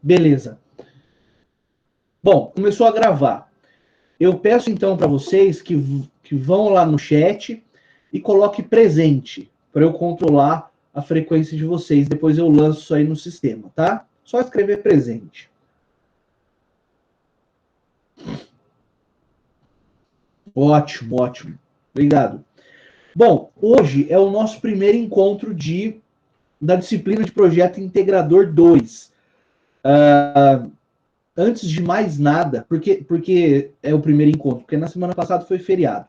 Beleza. Bom, começou a gravar. Eu peço então para vocês que vão lá no chat e coloque presente para eu controlar a frequência de vocês. Depois eu lanço isso aí no sistema, tá? Só escrever presente. Ótimo, ótimo. Obrigado. Bom, hoje é o nosso primeiro encontro da disciplina de Projeto Integrador 2. Antes de mais nada, porque é o primeiro encontro, porque na semana passada foi feriado.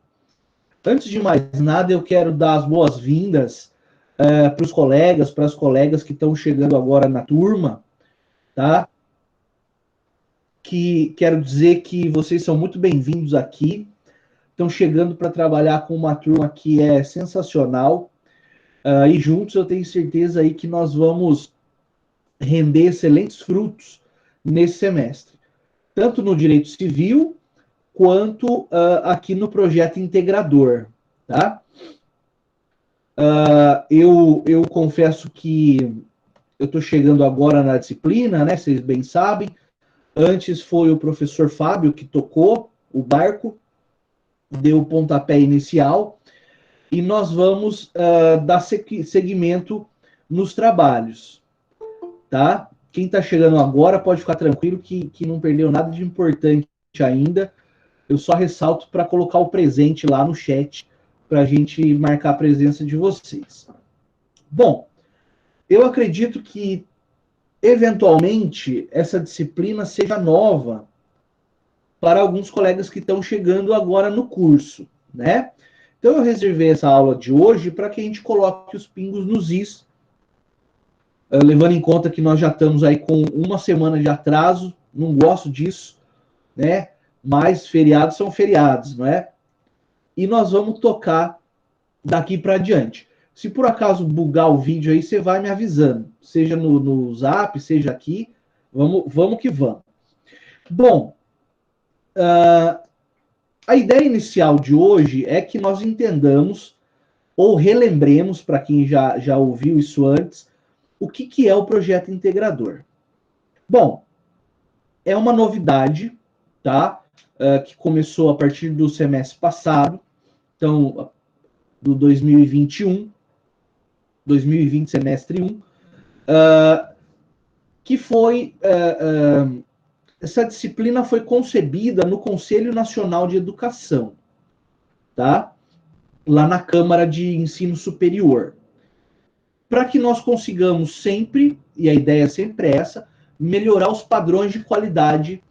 Antes de mais nada, eu quero dar as boas-vindas para os colegas, para as colegas que estão chegando agora na turma, tá? Que quero dizer que vocês são muito bem-vindos aqui. Estão chegando para trabalhar com uma turma que é sensacional. E juntos eu tenho certeza aí que nós vamos render excelentes frutos nesse semestre. Tanto no direito civil, quanto aqui no projeto integrador, tá? Eu confesso que eu estou chegando agora na disciplina, né? Vocês bem sabem. Antes foi o professor Fábio que tocou o barco, deu o pontapé inicial, e nós vamos dar seguimento nos trabalhos, tá? Quem está chegando agora pode ficar tranquilo que não perdeu nada de importante ainda. Eu só ressalto para colocar o presente lá no chat, para a gente marcar a presença de vocês. Bom, eu acredito que, eventualmente, essa disciplina seja nova para alguns colegas que estão chegando agora no curso, né? Então, eu reservei essa aula de hoje para que a gente coloque os pingos nos is, levando em conta que nós já estamos aí com uma semana de atraso, não gosto disso, né? Mas feriados são feriados, não é? E nós vamos tocar daqui para adiante. Se por acaso bugar o vídeo aí, você vai me avisando. Seja no Zap, seja aqui. Vamos que vamos. Bom, a ideia inicial de hoje é que nós entendamos ou relembremos, para quem já ouviu isso antes, o que é o projeto integrador. Bom, é uma novidade, tá? Que começou a partir do semestre passado, então, do 2021, 2020, semestre 1, que foi... essa disciplina foi concebida no Conselho Nacional de Educação, tá? Lá na Câmara de Ensino Superior. Para que nós consigamos sempre, e a ideia sempre é essa, melhorar os padrões de qualidade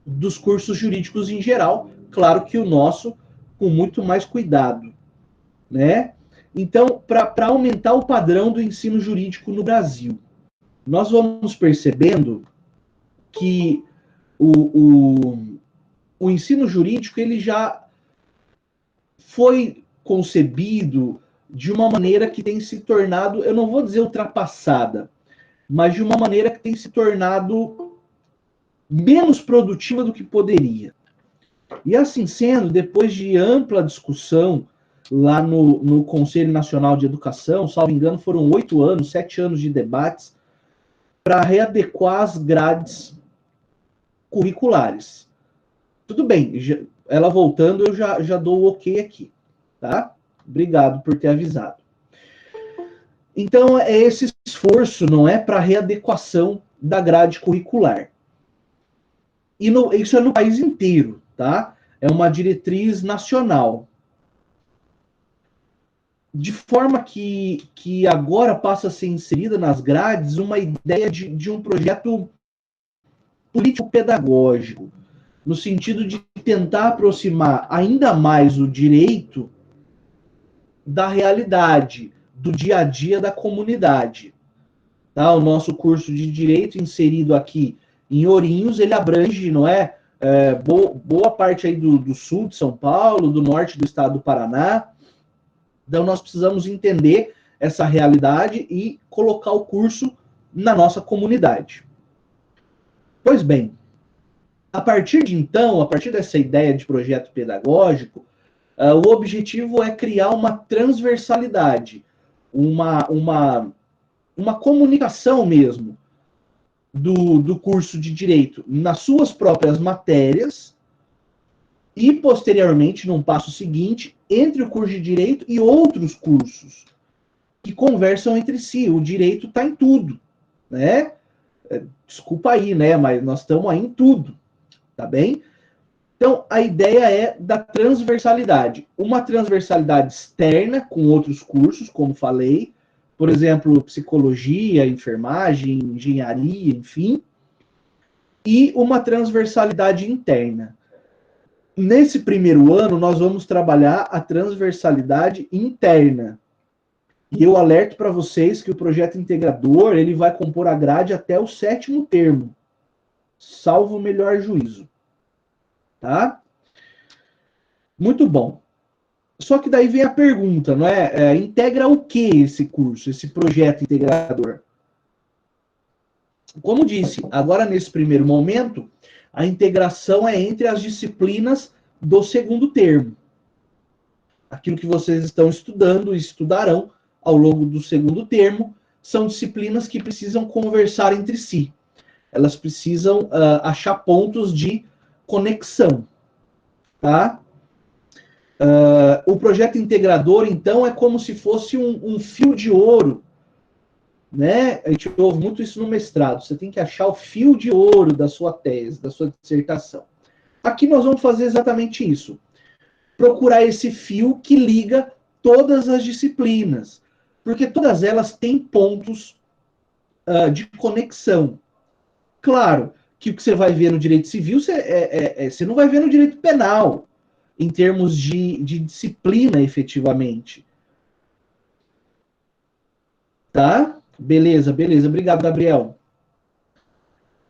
dos cursos jurídicos em geral, claro que o nosso com muito mais cuidado, né? Então, para aumentar o padrão do ensino jurídico no Brasil, nós vamos percebendo que o ensino jurídico ele já foi concebido de uma maneira que tem se tornado, eu não vou dizer ultrapassada, mas de uma maneira que tem se tornado menos produtiva do que poderia. E assim sendo, depois de ampla discussão lá no Conselho Nacional de Educação, salvo engano, foram 8 anos, 7 anos de debates, para readequar as grades curriculares. Tudo bem, ela voltando, eu já dou o ok aqui, tá? Obrigado por ter avisado. Então, é esse esforço, não é, para readequação da grade curricular. E isso é no país inteiro, tá? É uma diretriz nacional. De forma que agora passa a ser inserida nas grades uma ideia de um projeto político-pedagógico, no sentido de tentar aproximar ainda mais o direito da realidade, do dia a dia da comunidade. Tá? O nosso curso de Direito inserido aqui em Ourinhos, ele abrange, não é? Boa parte aí do sul de São Paulo, do norte do estado do Paraná. Então, nós precisamos entender essa realidade e colocar o curso na nossa comunidade. Pois bem, a partir de então, a partir dessa ideia de projeto pedagógico, o objetivo é criar uma transversalidade, uma comunicação mesmo do curso de Direito nas suas próprias matérias e, posteriormente, num passo seguinte, entre o curso de Direito e outros cursos que conversam entre si. O direito está em tudo, né? Desculpa aí, né? Mas nós estamos aí em tudo, tá bem? Então, a ideia é da transversalidade. Uma transversalidade externa com outros cursos, como falei, por exemplo, psicologia, enfermagem, engenharia, enfim, e uma transversalidade interna. Nesse primeiro ano, nós vamos trabalhar a transversalidade interna. E eu alerto para vocês que o projeto integrador ele vai compor a grade até o 7º termo, salvo o melhor juízo. Tá? Muito bom. Só que daí vem a pergunta, não é? Integra o que esse curso, esse projeto integrador? Como disse, agora nesse primeiro momento, a integração é entre as disciplinas do 2º termo. Aquilo que vocês estão estudando e estudarão ao longo do 2º termo são disciplinas que precisam conversar entre si. Elas precisam achar pontos de conexão, tá? O projeto integrador, então, é como se fosse um fio de ouro, né? A gente ouve muito isso no mestrado. Você tem que achar o fio de ouro da sua tese, da sua dissertação. Aqui nós vamos fazer exatamente isso. Procurar esse fio que liga todas as disciplinas, porque todas elas têm pontos de conexão. Claro que o que você vai ver no direito civil, você não vai ver no direito penal, em termos de disciplina, efetivamente. Tá? Beleza, beleza. Obrigado, Gabriel.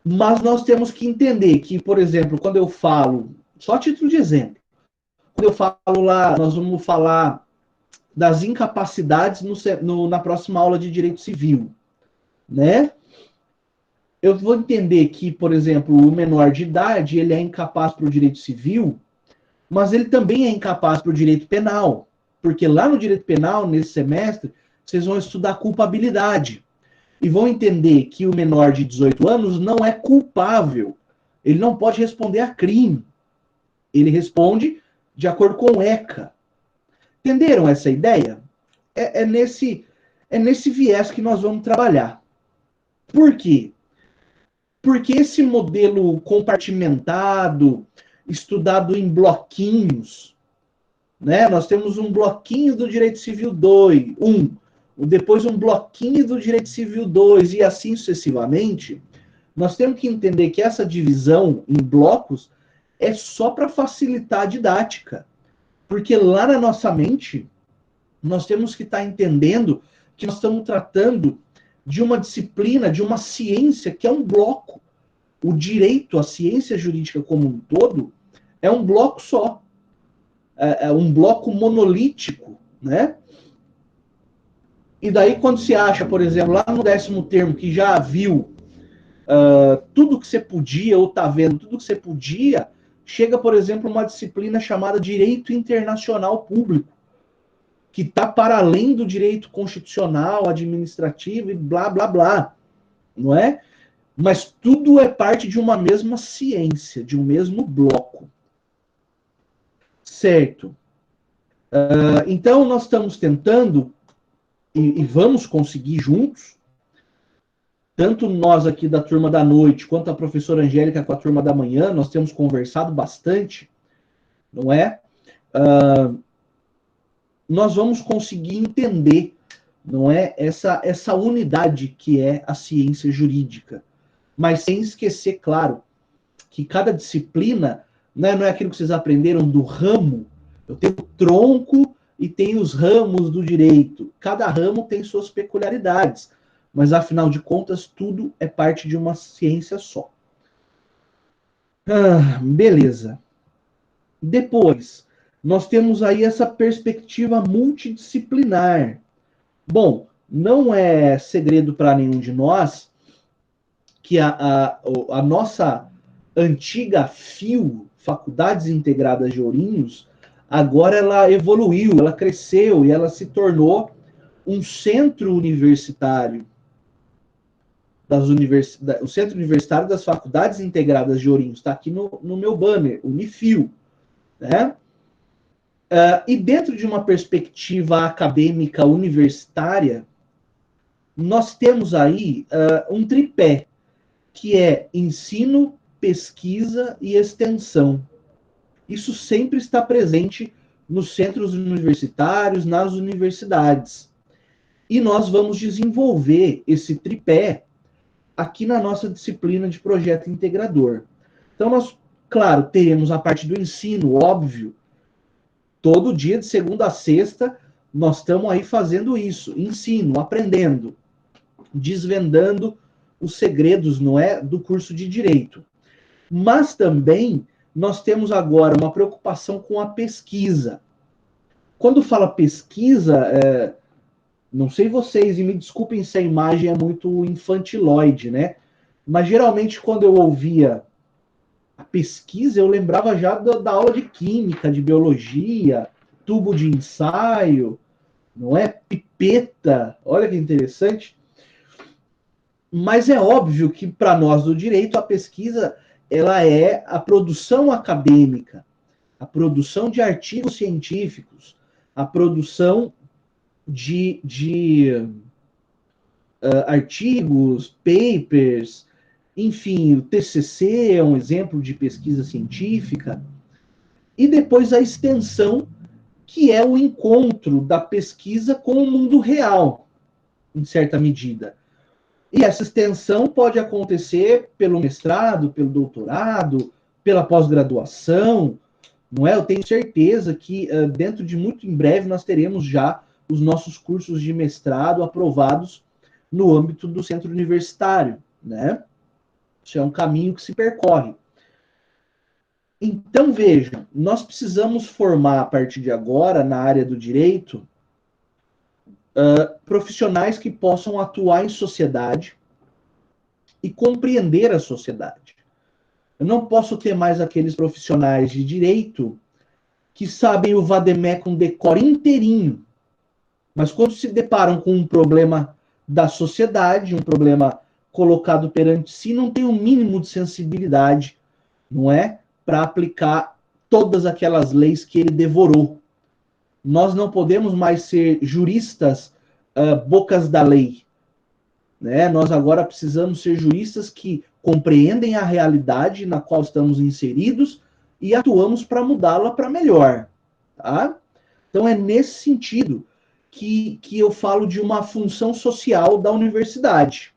Mas nós temos que entender que, por exemplo, quando eu falo, só a título de exemplo, quando eu falo lá, nós vamos falar das incapacidades na próxima aula de direito civil, né? Eu vou entender que, por exemplo, o menor de idade, ele é incapaz para o direito civil, mas ele também é incapaz para o direito penal, porque lá no direito penal, nesse semestre, vocês vão estudar culpabilidade e vão entender que o menor de 18 anos não é culpável, ele não pode responder a crime, ele responde de acordo com o ECA. Entenderam essa ideia? É nesse viés que nós vamos trabalhar. Por quê? Porque esse modelo compartimentado, estudado em bloquinhos, né? Nós temos um bloquinho do Direito Civil 2, depois um bloquinho do Direito Civil 2 e assim sucessivamente. Nós temos que entender que essa divisão em blocos é só para facilitar a didática. Porque lá na nossa mente, nós temos que estar entendendo que nós estamos tratando de uma disciplina, de uma ciência que é um bloco. O direito, a ciência jurídica como um todo, é um bloco só. É um bloco monolítico, né? E daí, quando se acha, por exemplo, lá no 10º termo, que já viu tudo que você podia, ou está vendo tudo que você podia, chega, por exemplo, uma disciplina chamada Direito Internacional Público, que está para além do direito constitucional, administrativo e blá, blá, blá, não é? Mas tudo é parte de uma mesma ciência, de um mesmo bloco. Certo. Então, nós estamos tentando, e vamos conseguir juntos, tanto nós aqui da turma da noite, quanto a professora Angélica com a turma da manhã, nós temos conversado bastante, não é? Nós vamos conseguir entender, não é? Essa unidade que é a ciência jurídica. Mas sem esquecer, claro, que cada disciplina, né, não é aquilo que vocês aprenderam do ramo. Eu tenho o tronco e tenho os ramos do direito. Cada ramo tem suas peculiaridades, mas afinal de contas, tudo é parte de uma ciência só. Beleza. Depois, nós temos aí essa perspectiva multidisciplinar. Bom, não é segredo para nenhum de nós que a nossa antiga FIO, Faculdades Integradas de Ourinhos, agora ela evoluiu, ela cresceu e ela se tornou um centro universitário. o Centro Universitário das Faculdades Integradas de Ourinhos, está aqui no meu banner, Unifil, né? E dentro de uma perspectiva acadêmica universitária, nós temos aí um tripé, que é ensino, pesquisa e extensão. Isso sempre está presente nos centros universitários, nas universidades. E nós vamos desenvolver esse tripé aqui na nossa disciplina de projeto integrador. Então, nós, claro, teremos a parte do ensino, óbvio. Todo dia, de segunda a sexta, nós estamos aí fazendo isso, ensino, aprendendo, desvendando os segredos, não é, do curso de Direito. Mas também nós temos agora uma preocupação com a pesquisa. Quando fala pesquisa, não sei vocês, e me desculpem se a imagem é muito infantiloide, né? Mas geralmente quando eu ouvia a pesquisa, eu lembrava já da aula de química, de biologia, tubo de ensaio, não é? Pipeta, olha que interessante. Mas é óbvio que para nós do direito a pesquisa ela é a produção acadêmica, a produção de artigos científicos, a produção de artigos, papers, enfim, o TCC é um exemplo de pesquisa científica, e depois a extensão, que é o encontro da pesquisa com o mundo real, em certa medida. E essa extensão pode acontecer pelo mestrado, pelo doutorado, pela pós-graduação, não é? Eu tenho certeza que dentro de muito em breve nós teremos já os nossos cursos de mestrado aprovados no âmbito do centro universitário, né? Isso é um caminho que se percorre. Então, vejam, nós precisamos formar, a partir de agora, na área do direito, profissionais que possam atuar em sociedade e compreender a sociedade. Eu não posso ter mais aqueles profissionais de direito que sabem o vademecum decore inteirinho, mas quando se deparam com um problema da sociedade, um problema colocado perante si, não tem o mínimo de sensibilidade, não é? Para aplicar todas aquelas leis que ele devorou. Nós não podemos mais ser juristas bocas da lei, né? Nós agora precisamos ser juristas que compreendem a realidade na qual estamos inseridos e atuamos para mudá-la para melhor, tá? Então é nesse sentido que eu falo de uma função social da universidade,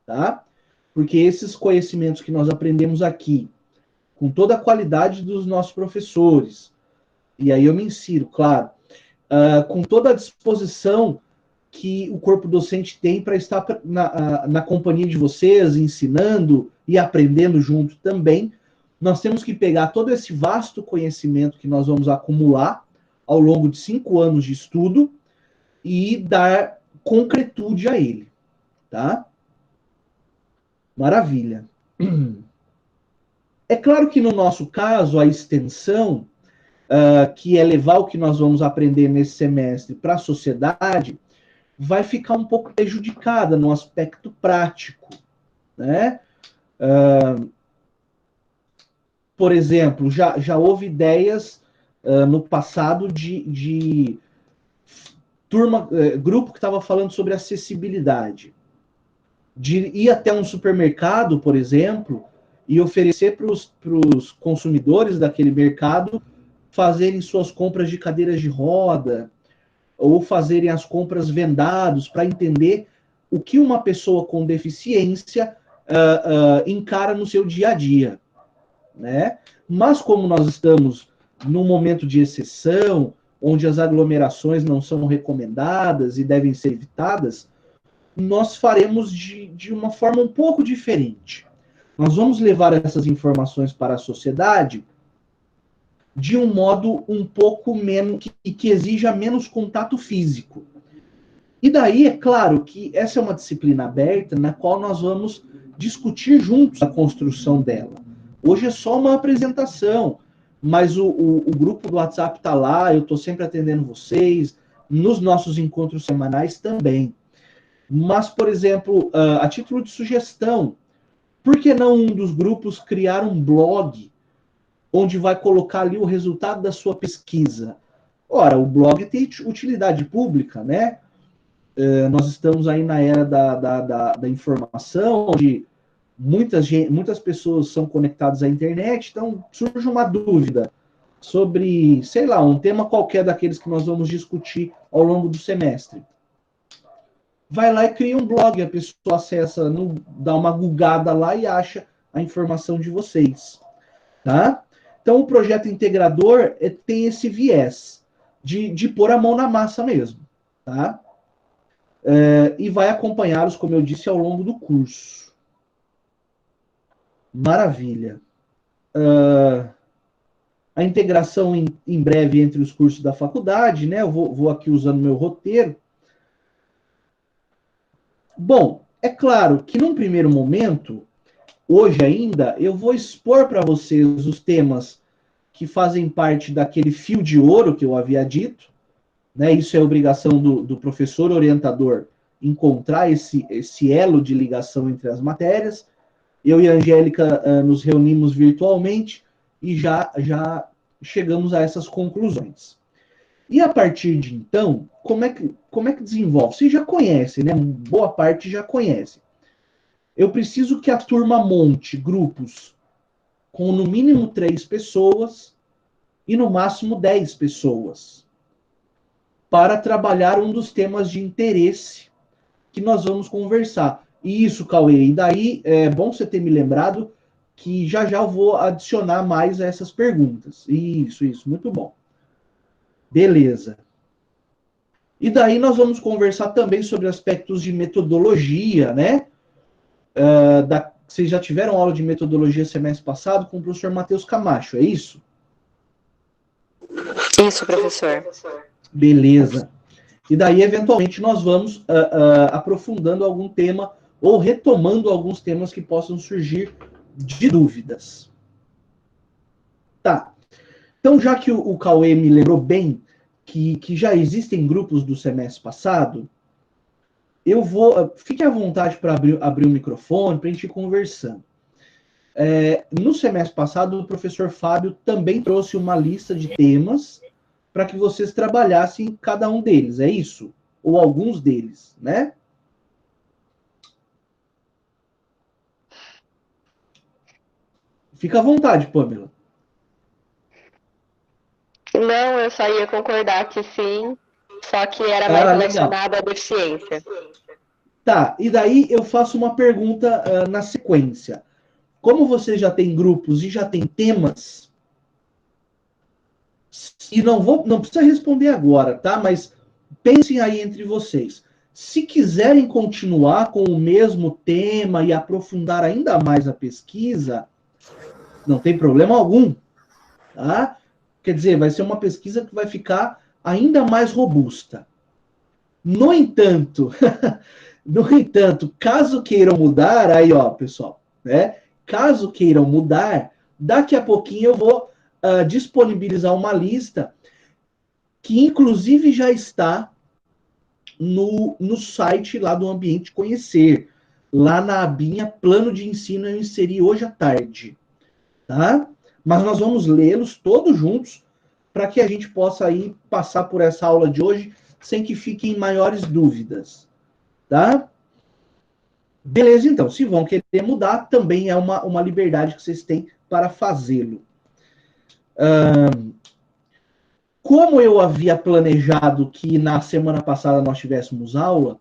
tá? Porque esses conhecimentos que nós aprendemos aqui, com toda a qualidade dos nossos professores, e aí eu me insiro, claro, com toda a disposição que o corpo docente tem para estar na companhia de vocês, ensinando e aprendendo junto também, nós temos que pegar todo esse vasto conhecimento que nós vamos acumular ao longo de 5 anos de estudo e dar concretude a ele, tá? Maravilha. É claro que no nosso caso, a extensão, que é levar o que nós vamos aprender nesse semestre para a sociedade, vai ficar um pouco prejudicada no aspecto prático, né? Por exemplo, já houve ideias no passado de grupo que estava falando sobre acessibilidade, de ir até um supermercado, por exemplo, e oferecer para os consumidores daquele mercado fazerem suas compras de cadeiras de roda, ou fazerem as compras vendados, para entender o que uma pessoa com deficiência encara no seu dia a dia, né? Mas como nós estamos num momento de exceção, onde as aglomerações não são recomendadas e devem ser evitadas, nós faremos de uma forma um pouco diferente. Nós vamos levar essas informações para a sociedade de um modo um pouco menos, que exija menos contato físico. E daí, é claro que essa é uma disciplina aberta na qual nós vamos discutir juntos a construção dela. Hoje é só uma apresentação, mas o grupo do WhatsApp está lá, eu estou sempre atendendo vocês, nos nossos encontros semanais também. Mas, por exemplo, a título de sugestão, por que não um dos grupos criar um blog onde vai colocar ali o resultado da sua pesquisa? Ora, o blog tem utilidade pública, né? Nós estamos aí na era da informação, onde muitas pessoas são conectadas à internet, então surge uma dúvida sobre, sei lá, um tema qualquer daqueles que nós vamos discutir ao longo do semestre. Vai lá e cria um blog, a pessoa acessa, dá uma googada lá e acha a informação de vocês, tá? Então, o projeto integrador tem esse viés de pôr a mão na massa mesmo, tá? E vai acompanhá-los, como eu disse, ao longo do curso. Maravilha. A integração em breve entre os cursos da faculdade, né? Eu vou aqui usando meu roteiro. Bom, é claro que num primeiro momento, hoje ainda, eu vou expor para vocês os temas que fazem parte daquele fio de ouro que eu havia dito, né? Isso é obrigação do professor orientador encontrar esse elo de ligação entre as matérias. Eu e a Angélica nos reunimos virtualmente e já chegamos a essas conclusões. E a partir de então, como é que desenvolve? Vocês já conhecem, né? Boa parte já conhece. Eu preciso que a turma monte grupos com no mínimo 3 pessoas e no máximo 10 pessoas para trabalhar um dos temas de interesse que nós vamos conversar. E isso, Cauê, e daí é bom você ter me lembrado que já eu vou adicionar mais a essas perguntas. Isso, muito bom. Beleza. E daí nós vamos conversar também sobre aspectos de metodologia, né? Vocês já tiveram aula de metodologia semestre passado com o professor Matheus Camacho, é isso? Isso, professor. Beleza. E daí, eventualmente, nós vamos aprofundando algum tema ou retomando alguns temas que possam surgir de dúvidas. Tá. Então, já que o Cauê me lembrou bem que já existem grupos do semestre passado, eu vou... Fique à vontade para abrir o microfone, para a gente ir conversando. No semestre passado, o professor Fábio também trouxe uma lista de temas para que vocês trabalhassem cada um deles, é isso? Ou alguns deles, né? Fica à vontade, Pamela. Não, eu só ia concordar que sim, só que era mais relacionado à deficiência. Tá, e daí eu faço uma pergunta na sequência. Como você já tem grupos e já tem temas, e não precisa responder agora, tá? Mas pensem aí entre vocês. Se quiserem continuar com o mesmo tema e aprofundar ainda mais a pesquisa, não tem problema algum, tá? Quer dizer, vai ser uma pesquisa que vai ficar ainda mais robusta. No entanto, caso queiram mudar, aí ó, pessoal, né? Caso queiram mudar, daqui a pouquinho eu vou disponibilizar uma lista que inclusive já está no site lá do Ambiente Conhecer, lá na abinha Plano de Ensino eu inseri hoje à tarde, tá? Mas nós vamos lê-los todos juntos para que a gente possa aí passar por essa aula de hoje sem que fiquem maiores dúvidas, tá? Beleza, então. Se vão querer mudar, também é uma liberdade que vocês têm para fazê-lo. Como eu havia planejado que na semana passada nós tivéssemos aula,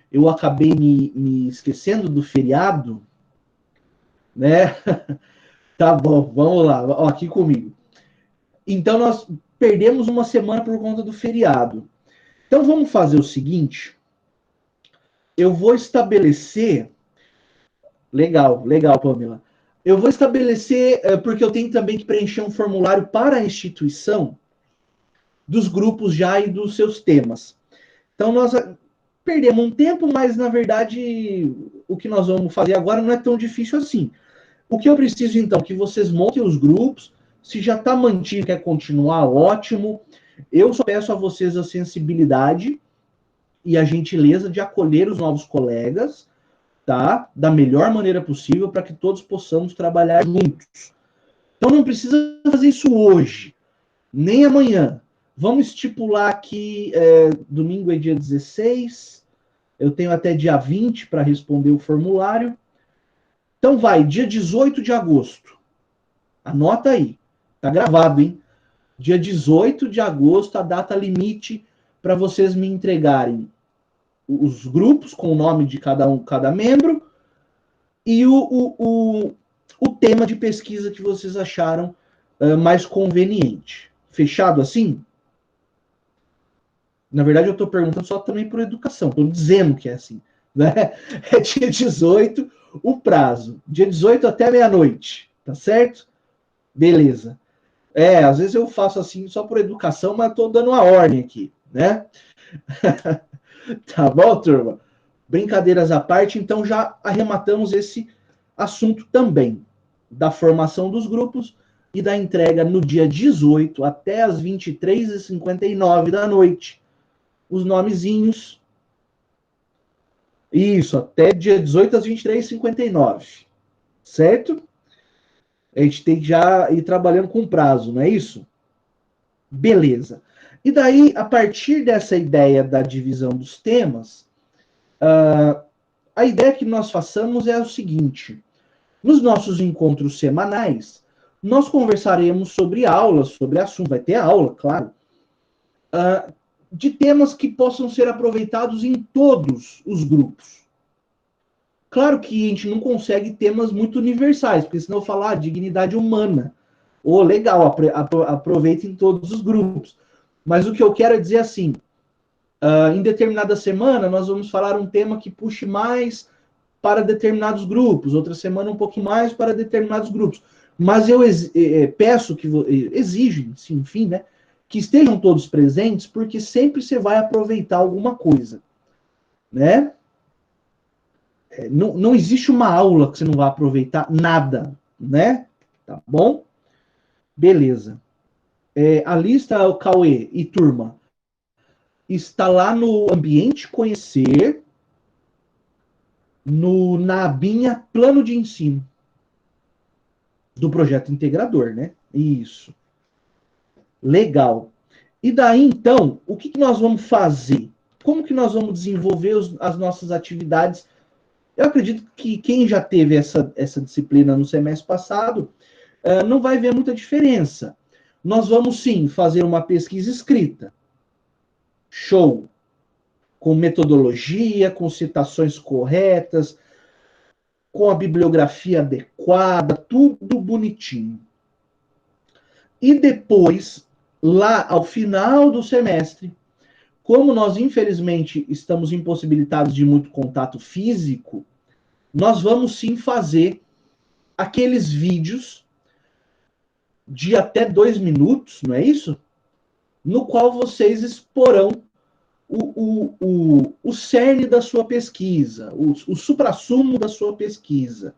eu acabei me esquecendo do feriado, né? Tá bom, vamos lá, ó, aqui comigo. Então nós perdemos uma semana por conta do feriado. Então vamos fazer o seguinte, eu vou estabelecer... Legal, Pamela. Eu vou estabelecer, porque eu tenho também que preencher um formulário para a instituição dos grupos já e dos seus temas. Então, nós perdemos um tempo, mas, na verdade, o que nós vamos fazer agora não é tão difícil assim. O que eu preciso, então, que vocês montem os grupos. Se já está mantido e quer continuar, ótimo. Eu só peço a vocês a sensibilidade e a gentileza de acolher os novos colegas, tá? Da melhor maneira possível para que todos possamos trabalhar juntos. Então não precisa fazer isso hoje, nem amanhã. Vamos estipular aqui, domingo é dia 16, eu tenho até dia 20 para responder o formulário. Então vai, dia 18 de agosto. Anota aí, tá gravado, hein? Dia 18 de agosto, a data limite para vocês me entregarem os grupos com o nome de cada membro e o tema de pesquisa que vocês acharam mais conveniente. Fechado assim? Na verdade, eu estou perguntando só também por educação, estou dizendo que é assim. Né? É dia 18, o prazo. Dia 18 até meia-noite, tá certo? Beleza. Às vezes eu faço assim só por educação, mas estou dando uma ordem aqui, né? Tá bom, turma? Brincadeiras à parte, então já arrematamos esse assunto também, da formação dos grupos e da entrega no dia 18 até as 23h59 da noite. Os nomezinhos. Isso, até dia 18 às 23h59. Certo? A gente tem que já ir trabalhando com prazo, não é isso? Beleza. E daí, a partir dessa ideia da divisão dos temas, a ideia que nós façamos é o seguinte: nos nossos encontros semanais, nós conversaremos sobre aulas, sobre assunto, vai ter aula, claro, de temas que possam ser aproveitados em todos os grupos. Claro que a gente não consegue temas muito universais, porque senão eu falar dignidade humana. Legal, aproveita em todos os grupos. Mas o que eu quero é dizer assim, em determinada semana nós vamos falar um tema que puxe mais para determinados grupos, outra semana um pouco mais para determinados grupos. Mas eu peço que exijo, enfim, né, que estejam todos presentes, porque sempre você vai aproveitar alguma coisa, né? Não existe uma aula que você não vai aproveitar nada, né? Tá bom? Beleza. A lista, o Cauê e turma, está lá no Ambiente Conhecer, na abinha Plano de Ensino, do projeto integrador, né? Isso. Legal. E daí, então, o que nós vamos fazer? Como que nós vamos desenvolver as nossas atividades? Eu acredito que quem já teve essa disciplina no semestre passado não vai ver muita diferença. Nós vamos, sim, fazer uma pesquisa escrita. Show! Com metodologia, com citações corretas, com a bibliografia adequada, tudo bonitinho. E depois, lá ao final do semestre, como nós infelizmente estamos impossibilitados de muito contato físico, nós vamos sim fazer aqueles vídeos de até 2 minutos, não é isso? No qual vocês exporão o cerne da sua pesquisa, o suprassumo da sua pesquisa,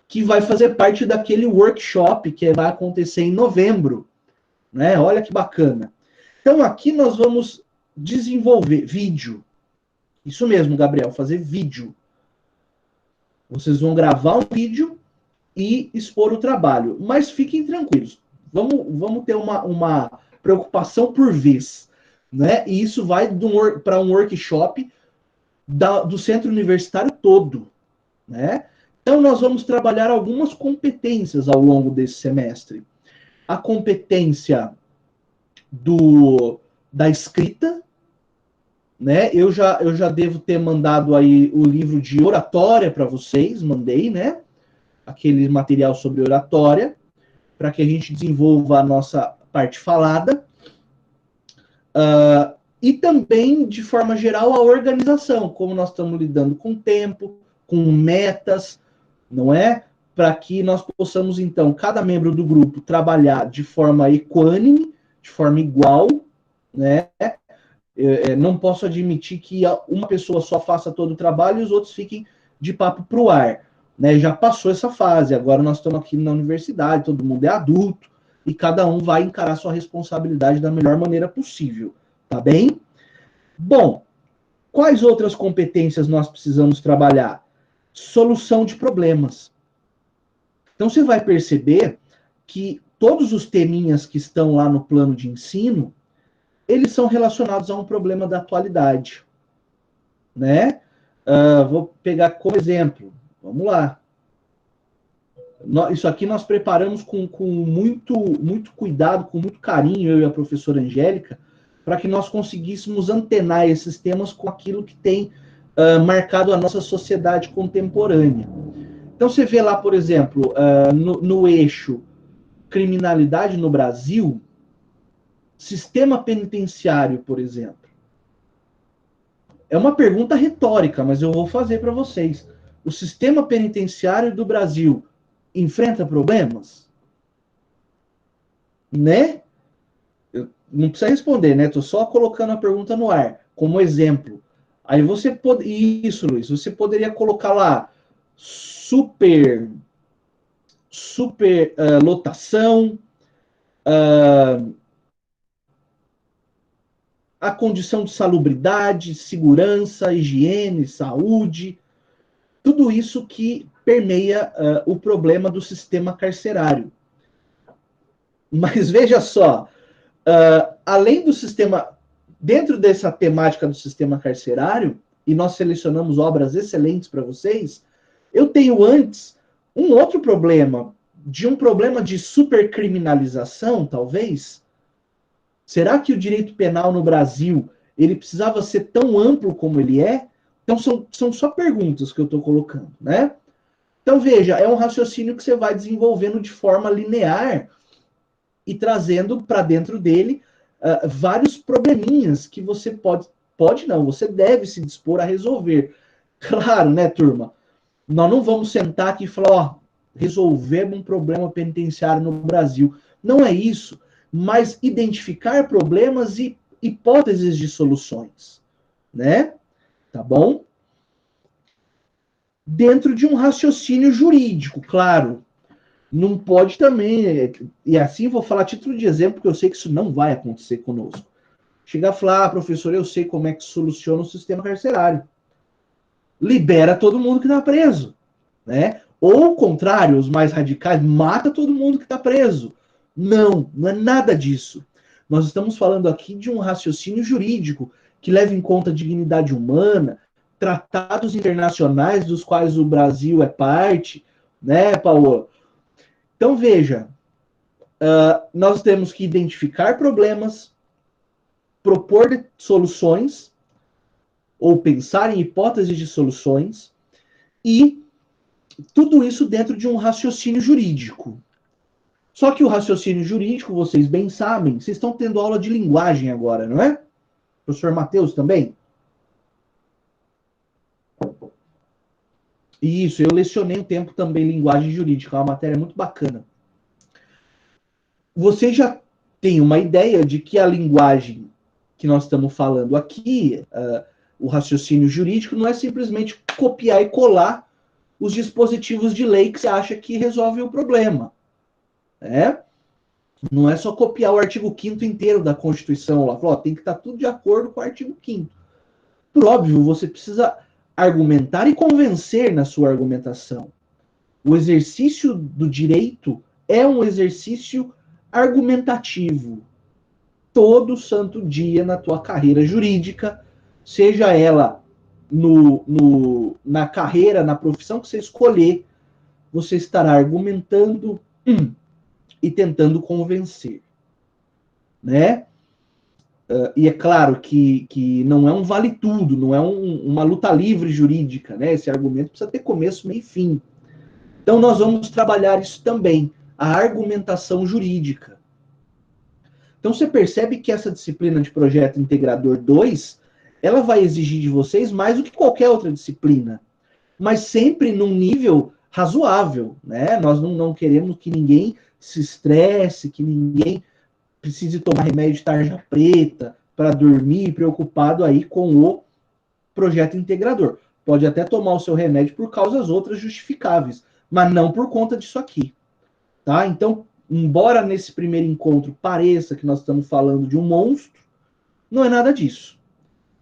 que vai fazer parte daquele workshop que vai acontecer em novembro, né? Olha que bacana. Então aqui nós vamos desenvolver vídeo. Isso mesmo, Gabriel, fazer vídeo. Vocês vão gravar um vídeo e expor o trabalho. Mas fiquem tranquilos. Vamos ter uma preocupação por vez. Né? E isso vai para um workshop do centro universitário todo. Né? Então, nós vamos trabalhar algumas competências ao longo desse semestre. A competência da escrita, né? Eu já devo ter mandado aí o livro de oratória para vocês, mandei, né? Aquele material sobre oratória, para que a gente desenvolva a nossa parte falada. E também, de forma geral, a organização, como nós estamos lidando com tempo, com metas, não é? Para que nós possamos, então, cada membro do grupo trabalhar de forma equânime, de forma igual, né? Não posso admitir que uma pessoa só faça todo o trabalho e os outros fiquem de papo para o ar. Né? Já passou essa fase, agora nós estamos aqui na universidade, todo mundo é adulto, e cada um vai encarar sua responsabilidade da melhor maneira possível. Tá bem? Bom, Quais outras competências nós precisamos trabalhar? Solução de problemas. Então você vai perceber que todos os teminhas que estão lá no plano de ensino, eles são relacionados a um problema da atualidade, né? Vou pegar como exemplo, vamos lá. Isso aqui nós preparamos com muito cuidado, com muito carinho, eu e a professora Angélica, para que nós conseguíssemos antenar esses temas com aquilo que tem marcado a nossa sociedade contemporânea. Então você vê lá, por exemplo, no eixo criminalidade no Brasil, sistema penitenciário, por exemplo. É uma pergunta retórica, mas eu vou fazer para vocês. O sistema penitenciário do Brasil enfrenta problemas? Né? Não precisa responder, né? Estou só colocando a pergunta no ar, como exemplo. Aí você pode. Isso, Luiz, você poderia colocar lá super lotação, a condição de salubridade, segurança, higiene, saúde, tudo isso que permeia o problema do sistema carcerário. Mas veja só, além do sistema, dentro dessa temática do sistema carcerário, e nós selecionamos obras excelentes para vocês, eu tenho antes um outro problema, um problema de supercriminalização, talvez. Será que o direito penal no Brasil ele precisava ser tão amplo como ele é? Então são só perguntas que eu estou colocando, né? Então veja, é um raciocínio que você vai desenvolvendo de forma linear e trazendo para dentro dele vários probleminhas que você pode não, você deve se dispor a resolver. Claro, né, turma? Nós não vamos sentar aqui e falar, ó, resolvemos um problema penitenciário no Brasil. Não é isso, mas identificar problemas e hipóteses de soluções, né? Tá bom? Dentro de um raciocínio jurídico, claro. Não pode também, e assim vou falar a título de exemplo, porque eu sei que isso não vai acontecer conosco. Chegar a falar, professor, eu sei como é que soluciona o sistema carcerário. Libera todo mundo que está preso, né? Ou o contrário, os mais radicais, mata todo mundo que está preso. Não, não é nada disso. Nós estamos falando aqui de um raciocínio jurídico que leva em conta a dignidade humana, tratados internacionais dos quais o Brasil é parte, né, Paulo? Então, veja, nós temos que identificar problemas, propor soluções, ou pensar em hipóteses de soluções, e tudo isso dentro de um raciocínio jurídico. Só que o raciocínio jurídico, vocês bem sabem, vocês estão tendo aula de linguagem agora, não é? Professor Matheus também? Isso, eu lecionei um tempo também linguagem jurídica, é uma matéria muito bacana. Você já tem uma ideia de que a linguagem que nós estamos falando aqui, o raciocínio jurídico, não é simplesmente copiar e colar os dispositivos de lei que você acha que resolve o problema. Né? Não é só copiar o artigo 5º inteiro da Constituição lá, falar, tem que estar tudo de acordo com o artigo 5º. Por óbvio, você precisa argumentar e convencer na sua argumentação. O exercício do direito é um exercício argumentativo. Todo santo dia na tua carreira jurídica, seja ela na carreira, na profissão que você escolher, você estará argumentando e tentando convencer. Né? E é claro que não é um vale-tudo, não é uma luta livre jurídica, né? Esse argumento precisa ter começo, meio e fim. Então, nós vamos trabalhar isso também, a argumentação jurídica. Então, você percebe que essa disciplina de Projeto Integrador 2, ela vai exigir de vocês mais do que qualquer outra disciplina, mas sempre num nível razoável, né? Nós não queremos que ninguém se estresse, que ninguém precise tomar remédio de tarja preta para dormir, preocupado aí com o projeto integrador. Pode até tomar o seu remédio por causas outras justificáveis, mas não por conta disso aqui. Tá? Então, embora nesse primeiro encontro pareça que nós estamos falando de um monstro, não é nada disso.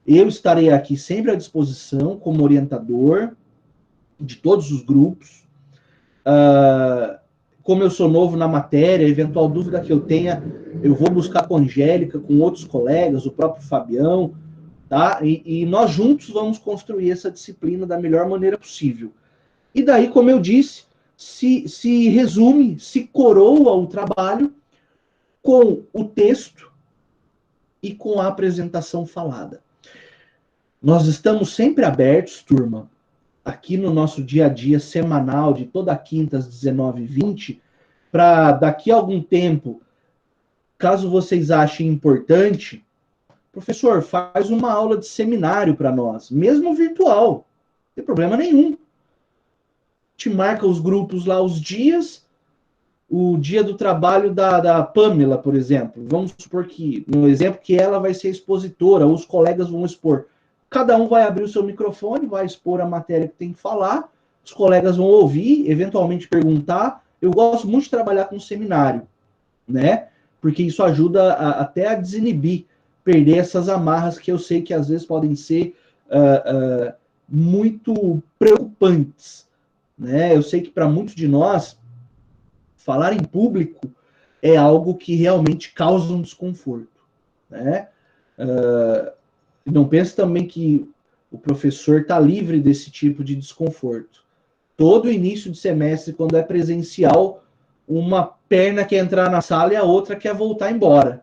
Eu estarei aqui sempre à disposição como orientador de todos os grupos. Como eu sou novo na matéria, eventual dúvida que eu tenha, eu vou buscar com a Angélica, com outros colegas, o próprio Fabião, tá? E nós juntos vamos construir essa disciplina da melhor maneira possível. E daí, como eu disse, se resume, se coroa o trabalho com o texto e com a apresentação falada. Nós estamos sempre abertos, turma, aqui no nosso dia a dia semanal, de toda quinta às 19h20, para daqui a algum tempo, caso vocês achem importante, professor, faz uma aula de seminário para nós, mesmo virtual, não tem problema nenhum. Te marca os grupos lá, os dias, o dia do trabalho da Pamela, por exemplo. Vamos supor que, no exemplo, que ela vai ser expositora, os colegas vão expor. Cada um vai abrir o seu microfone, vai expor a matéria que tem que falar, os colegas vão ouvir, eventualmente perguntar. Eu gosto muito de trabalhar com seminário, né? Porque isso ajuda até a desinibir, perder essas amarras que eu sei que às vezes podem ser muito preocupantes, né? Eu sei que para muitos de nós, falar em público é algo que realmente causa um desconforto, né? Não pense também que o professor está livre desse tipo de desconforto. Todo início de semestre, quando é presencial, uma perna quer entrar na sala e a outra quer voltar embora,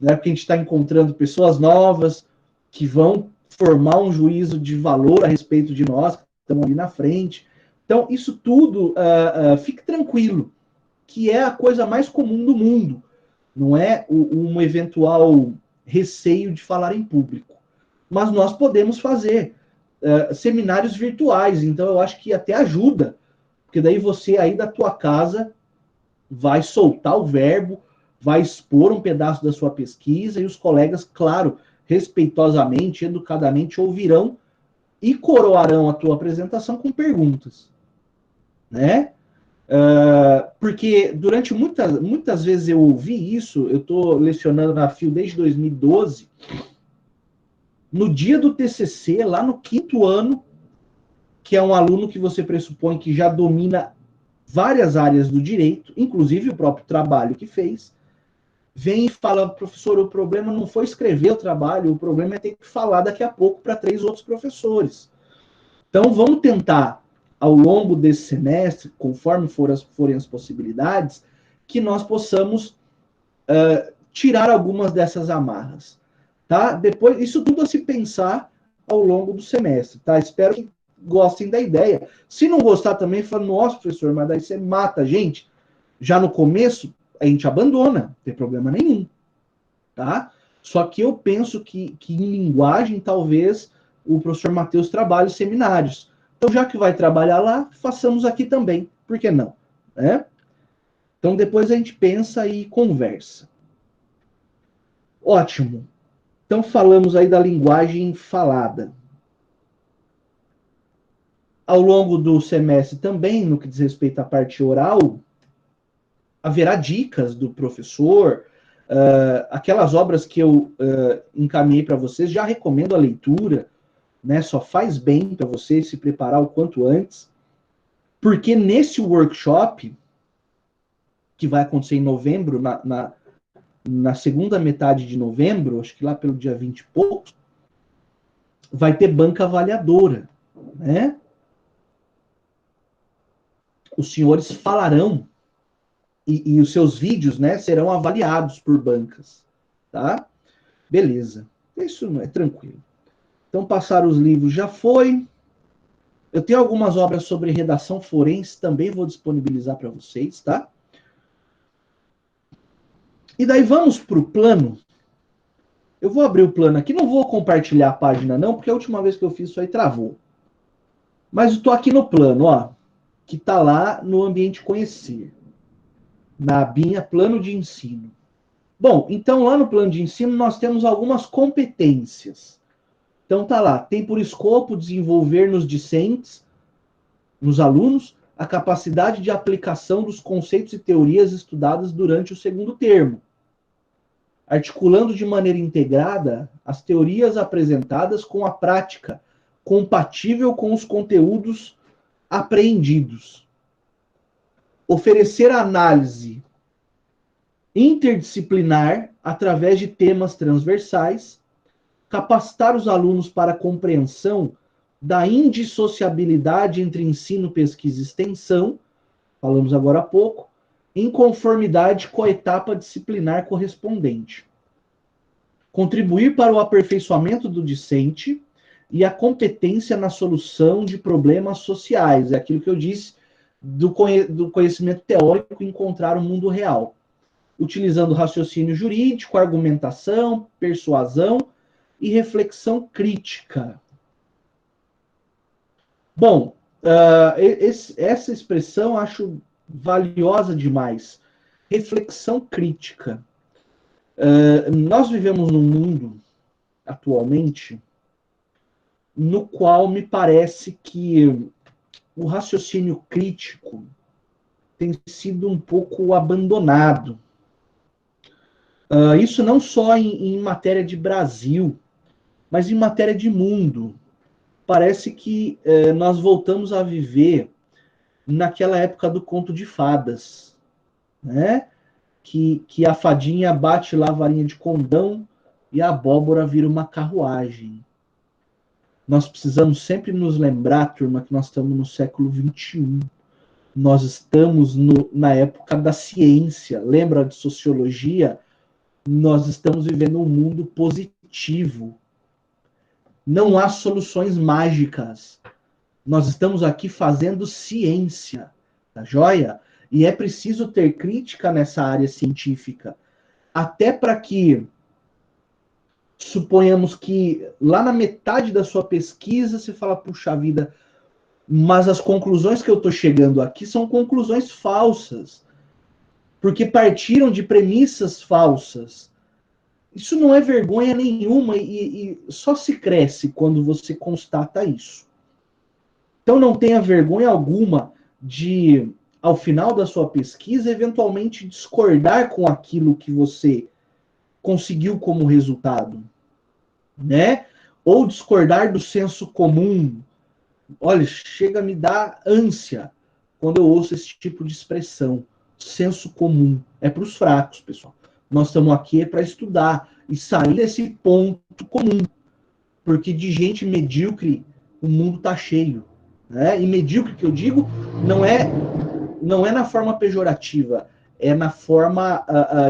né? Porque a gente está encontrando pessoas novas que vão formar um juízo de valor a respeito de nós, que estão ali na frente. Então, isso tudo, fique tranquilo, que é a coisa mais comum do mundo. Não é um eventual receio de falar em público. Mas nós podemos fazer seminários virtuais, então eu acho que até ajuda, porque daí você aí da tua casa vai soltar o verbo, vai expor um pedaço da sua pesquisa e os colegas, claro, respeitosamente, educadamente ouvirão e coroarão a tua apresentação com perguntas, né? Porque durante muitas vezes eu ouvi isso, eu estou lecionando na FIO desde 2012, no dia do TCC, lá no 5º ano, que é um aluno que você pressupõe que já domina várias áreas do direito, inclusive o próprio trabalho que fez, vem e fala, professor, o problema não foi escrever o trabalho, o problema é ter que falar daqui a pouco para 3 outros professores. Então, vamos tentar, ao longo desse semestre, conforme forem as possibilidades, que nós possamos tirar algumas dessas amarras. Tá? Depois, isso tudo a se pensar ao longo do semestre. Tá? Espero que gostem da ideia. Se não gostar também, fala, nossa, professor, mas daí você mata a gente. Já no começo, a gente abandona, não tem problema nenhum. Tá? Só que eu penso que em linguagem, talvez, o professor Matheus trabalhe seminários. Então, já que vai trabalhar lá, façamos aqui também. Por que não? Né? Então, depois a gente pensa e conversa. Ótimo. Então, falamos aí da linguagem falada. Ao longo do semestre também, no que diz respeito à parte oral, haverá dicas do professor, aquelas obras que eu encaminhei para vocês, já recomendo a leitura, né? Só faz bem para você se preparar o quanto antes, porque nesse workshop, que vai acontecer em novembro, na segunda metade de novembro, acho que lá pelo dia 20 e poucos, vai ter banca avaliadora, né? Os senhores falarão e os seus vídeos, né, serão avaliados por bancas, tá? Beleza. Isso não é tranquilo. Então, passar os livros já foi. Eu tenho algumas obras sobre redação forense, também vou disponibilizar para vocês, tá? E daí vamos para o plano. Eu vou abrir o plano aqui, não vou compartilhar a página não, porque a última vez que eu fiz isso aí travou. Mas eu estou aqui no plano, ó, que está lá no ambiente conhecer, na abinha plano de ensino. Bom, então lá no plano de ensino nós temos algumas competências. Então tá lá, tem por escopo desenvolver nos discentes, nos alunos, a capacidade de aplicação dos conceitos e teorias estudadas durante o segundo termo. articulando de maneira integrada as teorias apresentadas com a prática, compatível com os conteúdos apreendidos. Oferecer análise interdisciplinar através de temas transversais, capacitar os alunos para a compreensão da indissociabilidade entre ensino, pesquisa e extensão, falamos agora há pouco, em conformidade com a etapa disciplinar correspondente. Contribuir para o aperfeiçoamento do discente e a competência na solução de problemas sociais, é aquilo que eu disse do conhecimento teórico encontrar o mundo real, utilizando raciocínio jurídico, argumentação, persuasão e reflexão crítica. Bom, essa expressão acho valiosa demais. Reflexão crítica. Nós vivemos num mundo, atualmente, no qual me parece que o raciocínio crítico tem sido um pouco abandonado. Isso não só em matéria de Brasil, mas em matéria de mundo. Parece que nós voltamos a viver naquela época do conto de fadas, né? Que a fadinha bate lá a varinha de condão e a abóbora vira uma carruagem. Nós precisamos sempre nos lembrar, turma, que nós estamos no século XXI. Nós estamos na época da ciência. Lembra de sociologia? Nós estamos vivendo um mundo positivo. Não há soluções mágicas. Nós estamos aqui fazendo ciência, tá joia? E é preciso ter crítica nessa área científica. Até para que, suponhamos que lá na metade da sua pesquisa você fala, puxa vida, mas as conclusões que eu estou chegando aqui são conclusões falsas. Porque partiram de premissas falsas. Isso não é vergonha nenhuma e só se cresce quando você constata isso. Então não tenha vergonha alguma de, ao final da sua pesquisa, eventualmente discordar com aquilo que você conseguiu como resultado, né? Ou discordar do senso comum. Olha, chega a me dar ânsia quando eu ouço esse tipo de expressão. Senso comum. É para os fracos, pessoal. Nós estamos aqui para estudar e sair desse ponto comum. Porque de gente medíocre o mundo está cheio. Né? E medíocre, que eu digo, não é na forma pejorativa, é na forma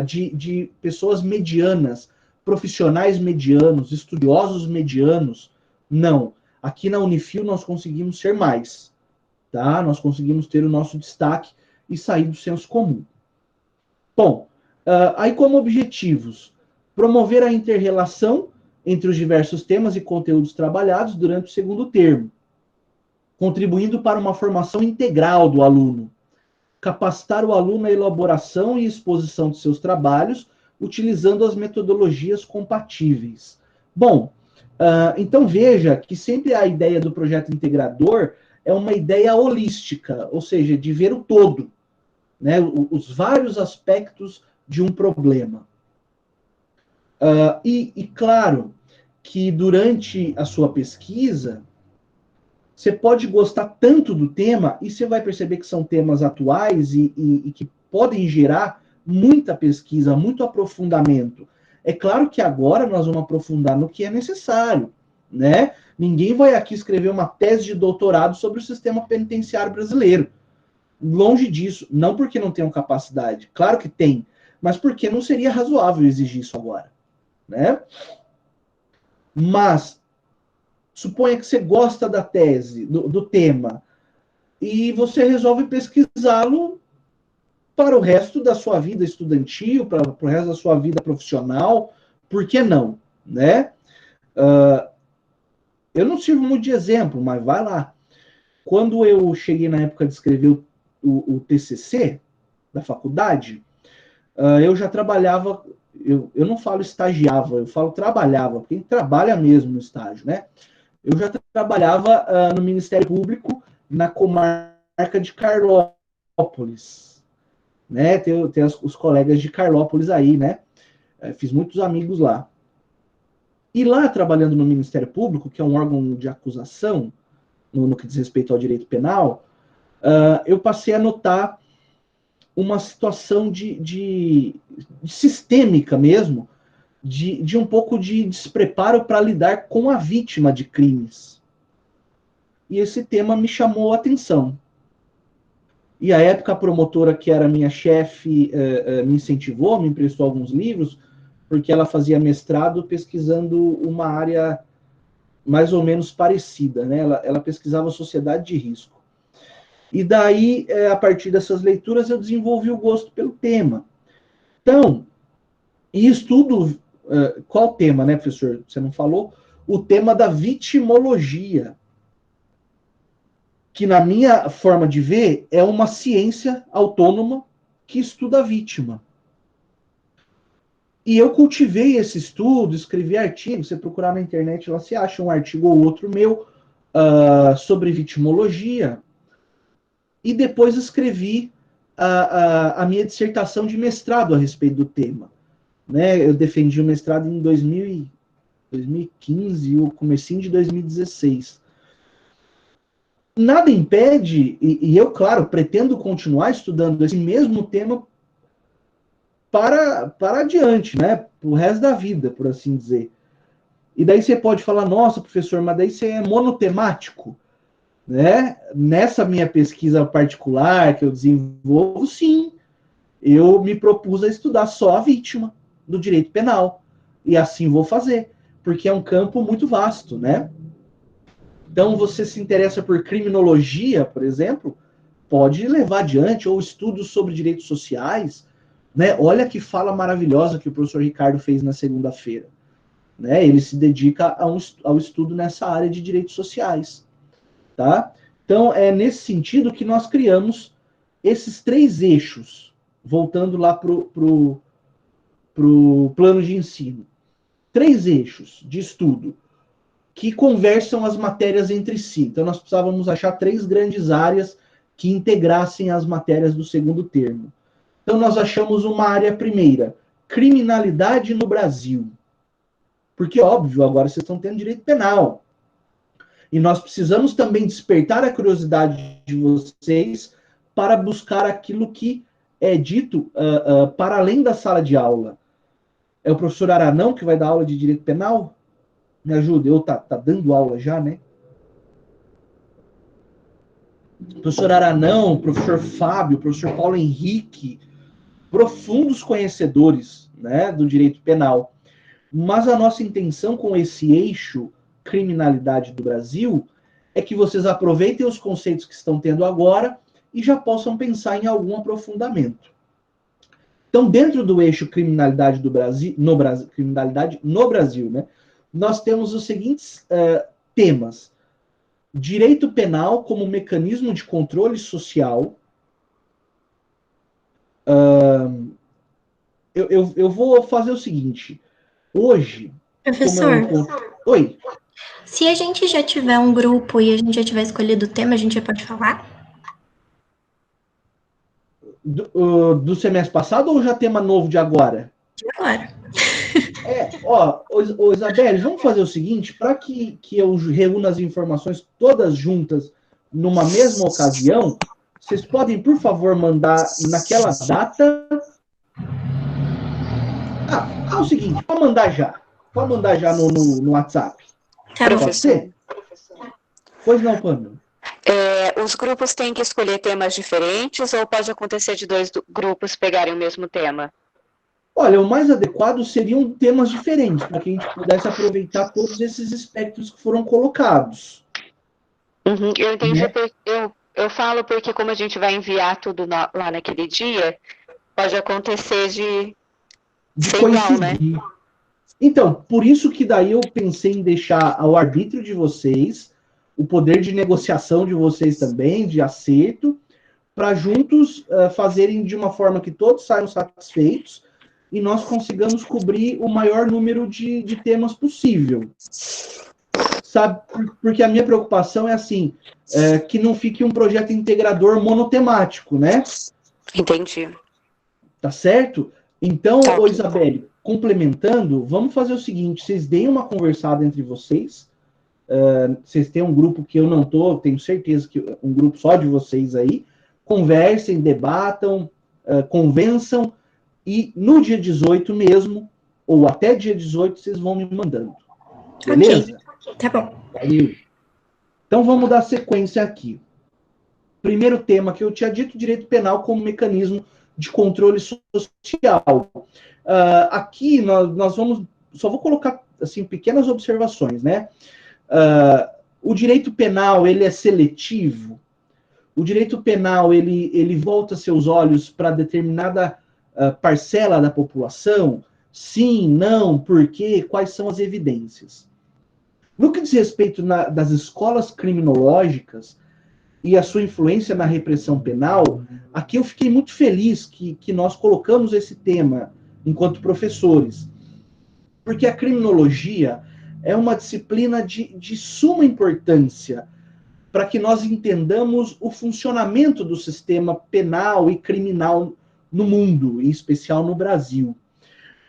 de pessoas medianas, profissionais medianos, estudiosos medianos. Não. Aqui na Unifil nós conseguimos ser mais. Tá? Nós conseguimos ter o nosso destaque e sair do senso comum. Bom, aí como objetivos, promover a inter-relação entre os diversos temas e conteúdos trabalhados durante o segundo termo, contribuindo para uma formação integral do aluno, capacitar o aluno na elaboração e exposição de seus trabalhos, utilizando as metodologias compatíveis. Bom, então veja que sempre a ideia do projeto integrador é uma ideia holística, ou seja, de ver o todo, né, os vários aspectos de um problema. E claro que durante a sua pesquisa, você pode gostar tanto do tema, e você vai perceber que são temas atuais e que podem gerar muita pesquisa, muito aprofundamento. É claro que agora nós vamos aprofundar no que é necessário, né? Ninguém vai aqui escrever uma tese de doutorado sobre o sistema penitenciário brasileiro. Longe disso, não porque não tenham capacidade, claro que tem, mas porque não seria razoável exigir isso agora, né? Mas suponha que você gosta da tese, do tema, e você resolve pesquisá-lo para o resto da sua vida estudantil, para o resto da sua vida profissional, por que não, né? Eu não sirvo muito de exemplo, mas vai lá. Quando eu cheguei na época de escrever o TCC da faculdade, eu já trabalhava, eu não falo estagiava, eu falo trabalhava, porque a gente trabalha mesmo no estágio, né? Eu já trabalhava no Ministério Público, na comarca de Carlópolis, né? Tem os colegas de Carlópolis aí, né? Fiz muitos amigos lá. E lá, trabalhando no Ministério Público, que é um órgão de acusação, no que diz respeito ao direito penal, eu passei a notar uma situação de sistêmica mesmo, de um pouco de despreparo para lidar com a vítima de crimes. E esse tema me chamou a atenção. E à época, a promotora, que era minha chefe, me incentivou, me emprestou alguns livros, porque ela fazia mestrado pesquisando uma área mais ou menos parecida, né? Ela pesquisava sociedade de risco. E daí, a partir dessas leituras, eu desenvolvi o gosto pelo tema. Então, e estudo... qual tema, né, professor? Você não falou? O tema da vitimologia, que, na minha forma de ver, é uma ciência autônoma que estuda a vítima. E eu cultivei esse estudo, escrevi artigos. Você procurar na internet, lá você acha um artigo ou outro meu sobre vitimologia. E depois escrevi a minha dissertação de mestrado a respeito do tema. Né? Eu defendi o mestrado em 2015, o comecinho de 2016. Nada impede, e eu, claro, pretendo continuar estudando esse mesmo tema para adiante, né? Para o resto da vida, por assim dizer. E daí você pode falar, nossa, professor, mas daí você é monotemático, né? Nessa minha pesquisa particular que eu desenvolvo, sim, eu me propus a estudar só a vítima do direito penal. E assim vou fazer, porque é um campo muito vasto, né? Então, você se interessa por criminologia, por exemplo, pode levar adiante, ou estudos sobre direitos sociais, né? Olha que fala maravilhosa que o professor Ricardo fez na segunda-feira. Né? Ele se dedica ao estudo nessa área de direitos sociais. Tá? Então, é nesse sentido que nós criamos esses 3 eixos, voltando lá para o plano de ensino. 3 eixos de estudo que conversam as matérias entre si. Então, nós precisávamos achar 3 grandes áreas que integrassem as matérias do segundo termo. Então, nós achamos uma área primeira, criminalidade no Brasil. Porque, óbvio, agora vocês estão tendo direito penal. E nós precisamos também despertar a curiosidade de vocês para buscar aquilo que é dito para além da sala de aula. É o professor Aranão que vai dar aula de direito penal? Me ajuda, eu tá dando aula já, né? Professor Aranão, professor Fábio, professor Paulo Henrique, profundos conhecedores, né, do direito penal. Mas a nossa intenção com esse eixo criminalidade do Brasil é que vocês aproveitem os conceitos que estão tendo agora e já possam pensar em algum aprofundamento. Então, dentro do eixo criminalidade do Brasil, criminalidade no Brasil, né, nós temos os seguintes temas: direito penal como mecanismo de controle social. Eu vou fazer o seguinte. Hoje, professor, oi. Se a gente já tiver um grupo e a gente já tiver escolhido o tema, a gente já pode falar? Do semestre passado ou já tema novo de agora? De agora. Isabelle, vamos fazer o seguinte, para que eu reúna as informações todas juntas numa mesma ocasião, vocês podem, por favor, mandar naquela data. É o seguinte, pode mandar já. Pode mandar já no WhatsApp. Tá bom. Pode ser? Pois não, Pamela. Os grupos têm que escolher temas diferentes ou pode acontecer de 2 grupos pegarem o mesmo tema? Olha, o mais adequado seriam temas diferentes, para que a gente pudesse aproveitar todos esses aspectos que foram colocados. Uhum, eu entendi, né? Eu falo porque como a gente vai enviar tudo lá naquele dia, pode acontecer de coincidir. Igual, né? Então, por isso que daí eu pensei em deixar ao arbítrio de vocês, o poder de negociação de vocês também, de acerto, para juntos fazerem de uma forma que todos saiam satisfeitos e nós consigamos cobrir o maior número de temas possível. Sabe? Porque a minha preocupação é assim, que não fique um projeto integrador monotemático, né? Entendi. Tá certo? Então, ô Isabelle, complementando, vamos fazer o seguinte, vocês deem uma conversada entre vocês, vocês têm um grupo que eu não tô, tenho certeza que um grupo só de vocês aí, conversem, debatam, convençam, e no dia 18 mesmo, ou até dia 18, vocês vão me mandando. Beleza? Ok, tá bom. Valeu. Então vamos dar sequência aqui. Primeiro tema que eu tinha dito, direito penal como mecanismo de controle social. Aqui nós vamos, só vou colocar assim pequenas observações, né? O direito penal ele é seletivo. O direito penal ele volta seus olhos para determinada parcela da população. Sim, não, por quê? Quais são as evidências? No que diz respeito das escolas criminológicas e a sua influência na repressão penal, aqui eu fiquei muito feliz que nós colocamos esse tema enquanto professores, porque a criminologia é uma disciplina de suma importância para que nós entendamos o funcionamento do sistema penal e criminal no mundo, em especial no Brasil.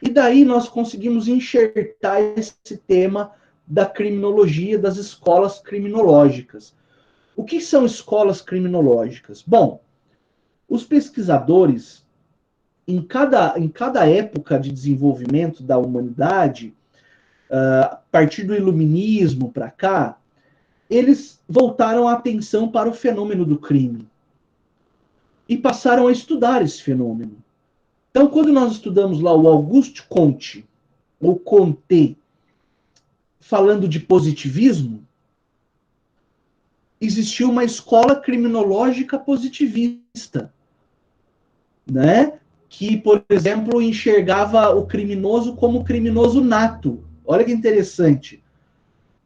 E daí nós conseguimos enxertar esse tema da criminologia, das escolas criminológicas. O que são escolas criminológicas? Bom, os pesquisadores, em cada época de desenvolvimento da humanidade, a partir do iluminismo para cá, eles voltaram a atenção para o fenômeno do crime e passaram a estudar esse fenômeno. Então, quando nós estudamos lá o Auguste Comte, ou Comte, falando de positivismo, existiu uma escola criminológica positivista, né? Que, por exemplo, enxergava o criminoso como criminoso nato. Olha que interessante.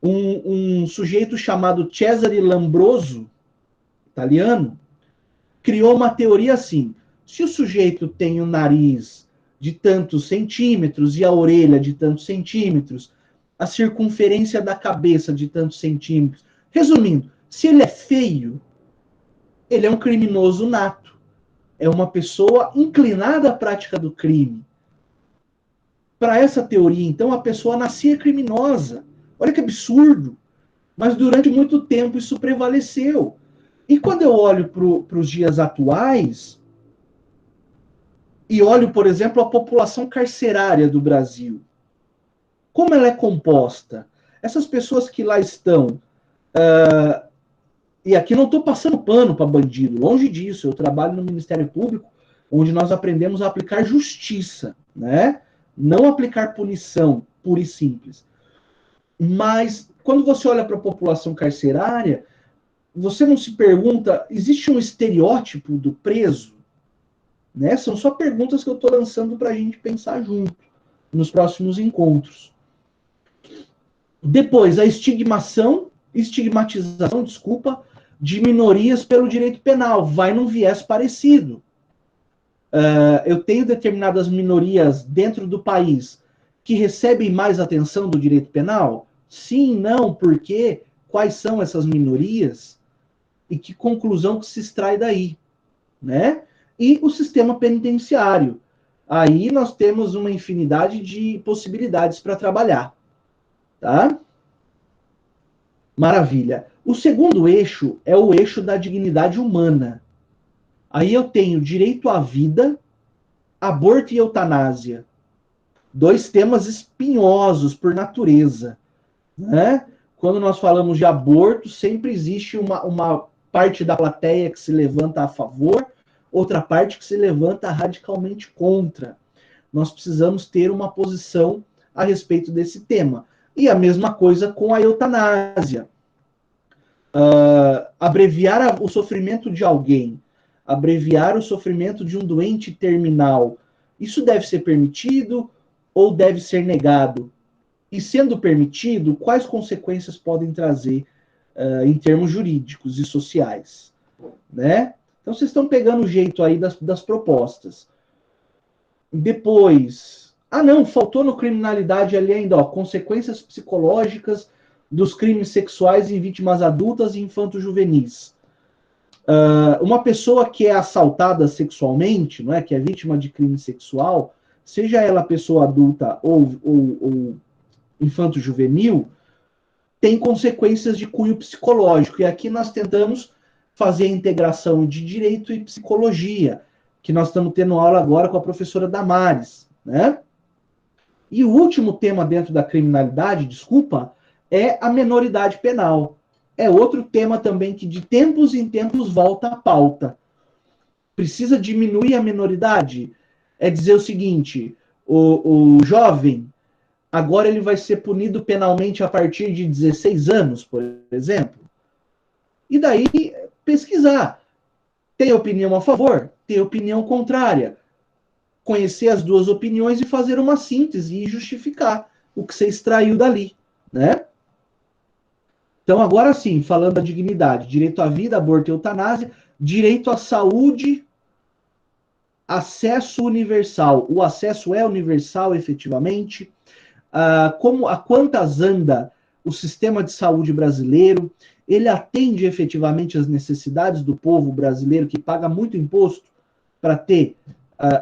Um sujeito chamado Cesare Lombroso, italiano, criou uma teoria assim: se o sujeito tem o nariz de tantos centímetros e a orelha de tantos centímetros, a circunferência da cabeça de tantos centímetros, resumindo, se ele é feio, ele é um criminoso nato. É uma pessoa inclinada à prática do crime. Para essa teoria, então, a pessoa nascia criminosa. Olha que absurdo. Mas durante muito tempo isso prevaleceu. E quando eu olho para os dias atuais, e olho, por exemplo, a população carcerária do Brasil, como ela é composta? Essas pessoas que lá estão... E aqui não estou passando pano para bandido, longe disso. Eu trabalho no Ministério Público, onde nós aprendemos a aplicar justiça, né? Não aplicar punição pura e simples. Mas quando você olha para a população carcerária, você não se pergunta, existe um estereótipo do preso? Né? São só perguntas que eu estou lançando para a gente pensar junto nos próximos encontros. Depois, a estigmatização, de minorias pelo direito penal, vai num viés parecido. Eu tenho determinadas minorias dentro do país que recebem mais atenção do direito penal? Sim, não, por quê? Quais são essas minorias? E que conclusão que se extrai daí? Né? E o sistema penitenciário. Aí nós temos uma infinidade de possibilidades para trabalhar. Tá? Maravilha. O segundo eixo é o eixo da dignidade humana. Aí eu tenho direito à vida, aborto e eutanásia. Dois temas espinhosos por natureza. Né? Quando nós falamos de aborto, sempre existe uma parte da plateia que se levanta a favor, outra parte que se levanta radicalmente contra. Nós precisamos ter uma posição a respeito desse tema. E a mesma coisa com a eutanásia. Abreviar o sofrimento de alguém, abreviar o sofrimento de um doente terminal, isso deve ser permitido ou deve ser negado? E sendo permitido, quais consequências podem trazer em termos jurídicos e sociais? Né? Então, vocês estão pegando o jeito aí das propostas. Depois... não, faltou no criminalidade ali ainda, ó, consequências psicológicas dos crimes sexuais em vítimas adultas e infanto-juvenis. Uma pessoa que é assaltada sexualmente, não é, que é vítima de crime sexual, seja ela pessoa adulta ou infanto-juvenil, tem consequências de cunho psicológico. E aqui nós tentamos fazer a integração de direito e psicologia, que nós estamos tendo aula agora com a professora Damares, né? E o último tema dentro da criminalidade, desculpa, é a menoridade penal. É outro tema também que de tempos em tempos volta à pauta. Precisa diminuir a menoridade? É dizer o seguinte, o jovem, agora ele vai ser punido penalmente a partir de 16 anos, por exemplo. E daí, pesquisar. Tem opinião a favor? Tem opinião contrária. Conhecer as duas opiniões e fazer uma síntese e justificar o que você extraiu dali, né? Então, agora sim, falando da dignidade, direito à vida, aborto e eutanásia, direito à saúde, acesso universal. O acesso é universal, efetivamente. A quantas anda o sistema de saúde brasileiro? Ele atende efetivamente às necessidades do povo brasileiro que paga muito imposto para ter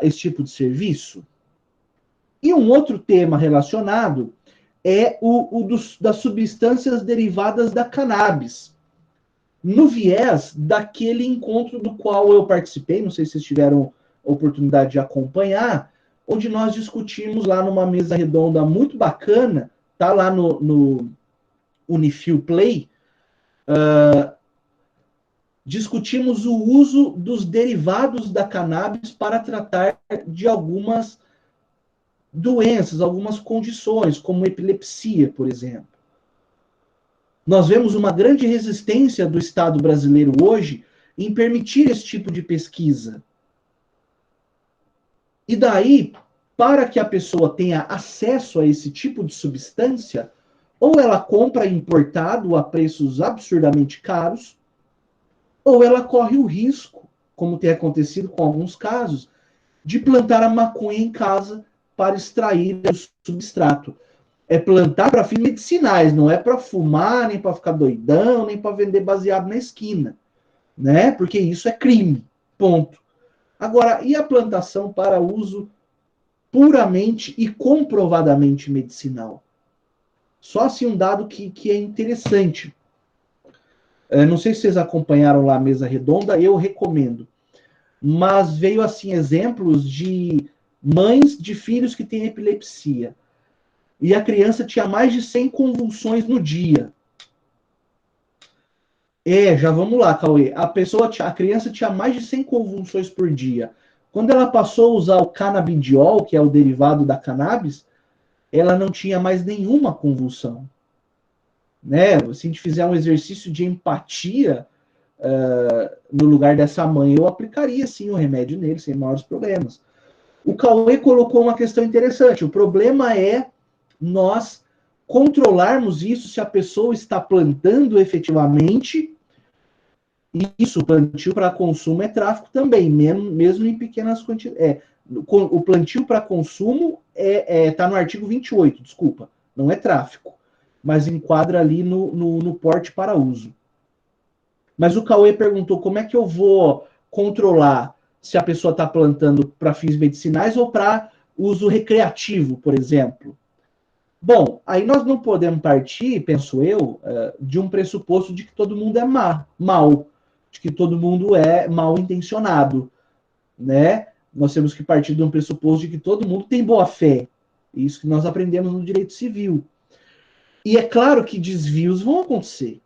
esse tipo de serviço? E um outro tema relacionado é das substâncias derivadas da cannabis, no viés daquele encontro do qual eu participei, não sei se vocês tiveram a oportunidade de acompanhar, onde nós discutimos lá numa mesa redonda muito bacana, tá lá no Unifil Play, discutimos o uso dos derivados da cannabis para tratar de algumas doenças, algumas condições, como epilepsia, por exemplo. Nós vemos uma grande resistência do Estado brasileiro hoje em permitir esse tipo de pesquisa. E daí, para que a pessoa tenha acesso a esse tipo de substância, ou ela compra importado a preços absurdamente caros, ou ela corre o risco, como tem acontecido com alguns casos, de plantar a maconha em casa para extrair o substrato. É plantar para fins medicinais, não é para fumar, nem para ficar doidão, nem para vender baseado na esquina, né? Porque isso é crime, ponto. Agora, e a plantação para uso puramente e comprovadamente medicinal? Só assim um dado que é interessante. Não sei se vocês acompanharam lá a mesa redonda, eu recomendo. Mas veio assim exemplos de mães de filhos que têm epilepsia. E a criança tinha mais de 100 convulsões no dia. Já vamos lá, Cauê. A criança tinha mais de 100 convulsões por dia. Quando ela passou a usar o canabidiol, que é o derivado da cannabis, ela não tinha mais nenhuma convulsão. Né? Se a gente fizer um exercício de empatia no lugar dessa mãe, eu aplicaria sim o remédio nele, sem maiores problemas. O Cauê colocou uma questão interessante. O problema é nós controlarmos isso se a pessoa está plantando efetivamente. Isso, plantio para consumo é tráfico também, mesmo em pequenas quantidades. O plantio para consumo está no artigo 28, desculpa, não é tráfico, mas enquadra ali no porte para uso. Mas o Cauê perguntou como é que eu vou controlar se a pessoa está plantando para fins medicinais ou para uso recreativo, por exemplo. Bom, aí nós não podemos partir, penso eu, de um pressuposto de que todo mundo é mal, de que todo mundo é mal intencionado, né? Nós temos que partir de um pressuposto de que todo mundo tem boa fé. Isso que nós aprendemos no direito civil. E é claro que desvios vão acontecer,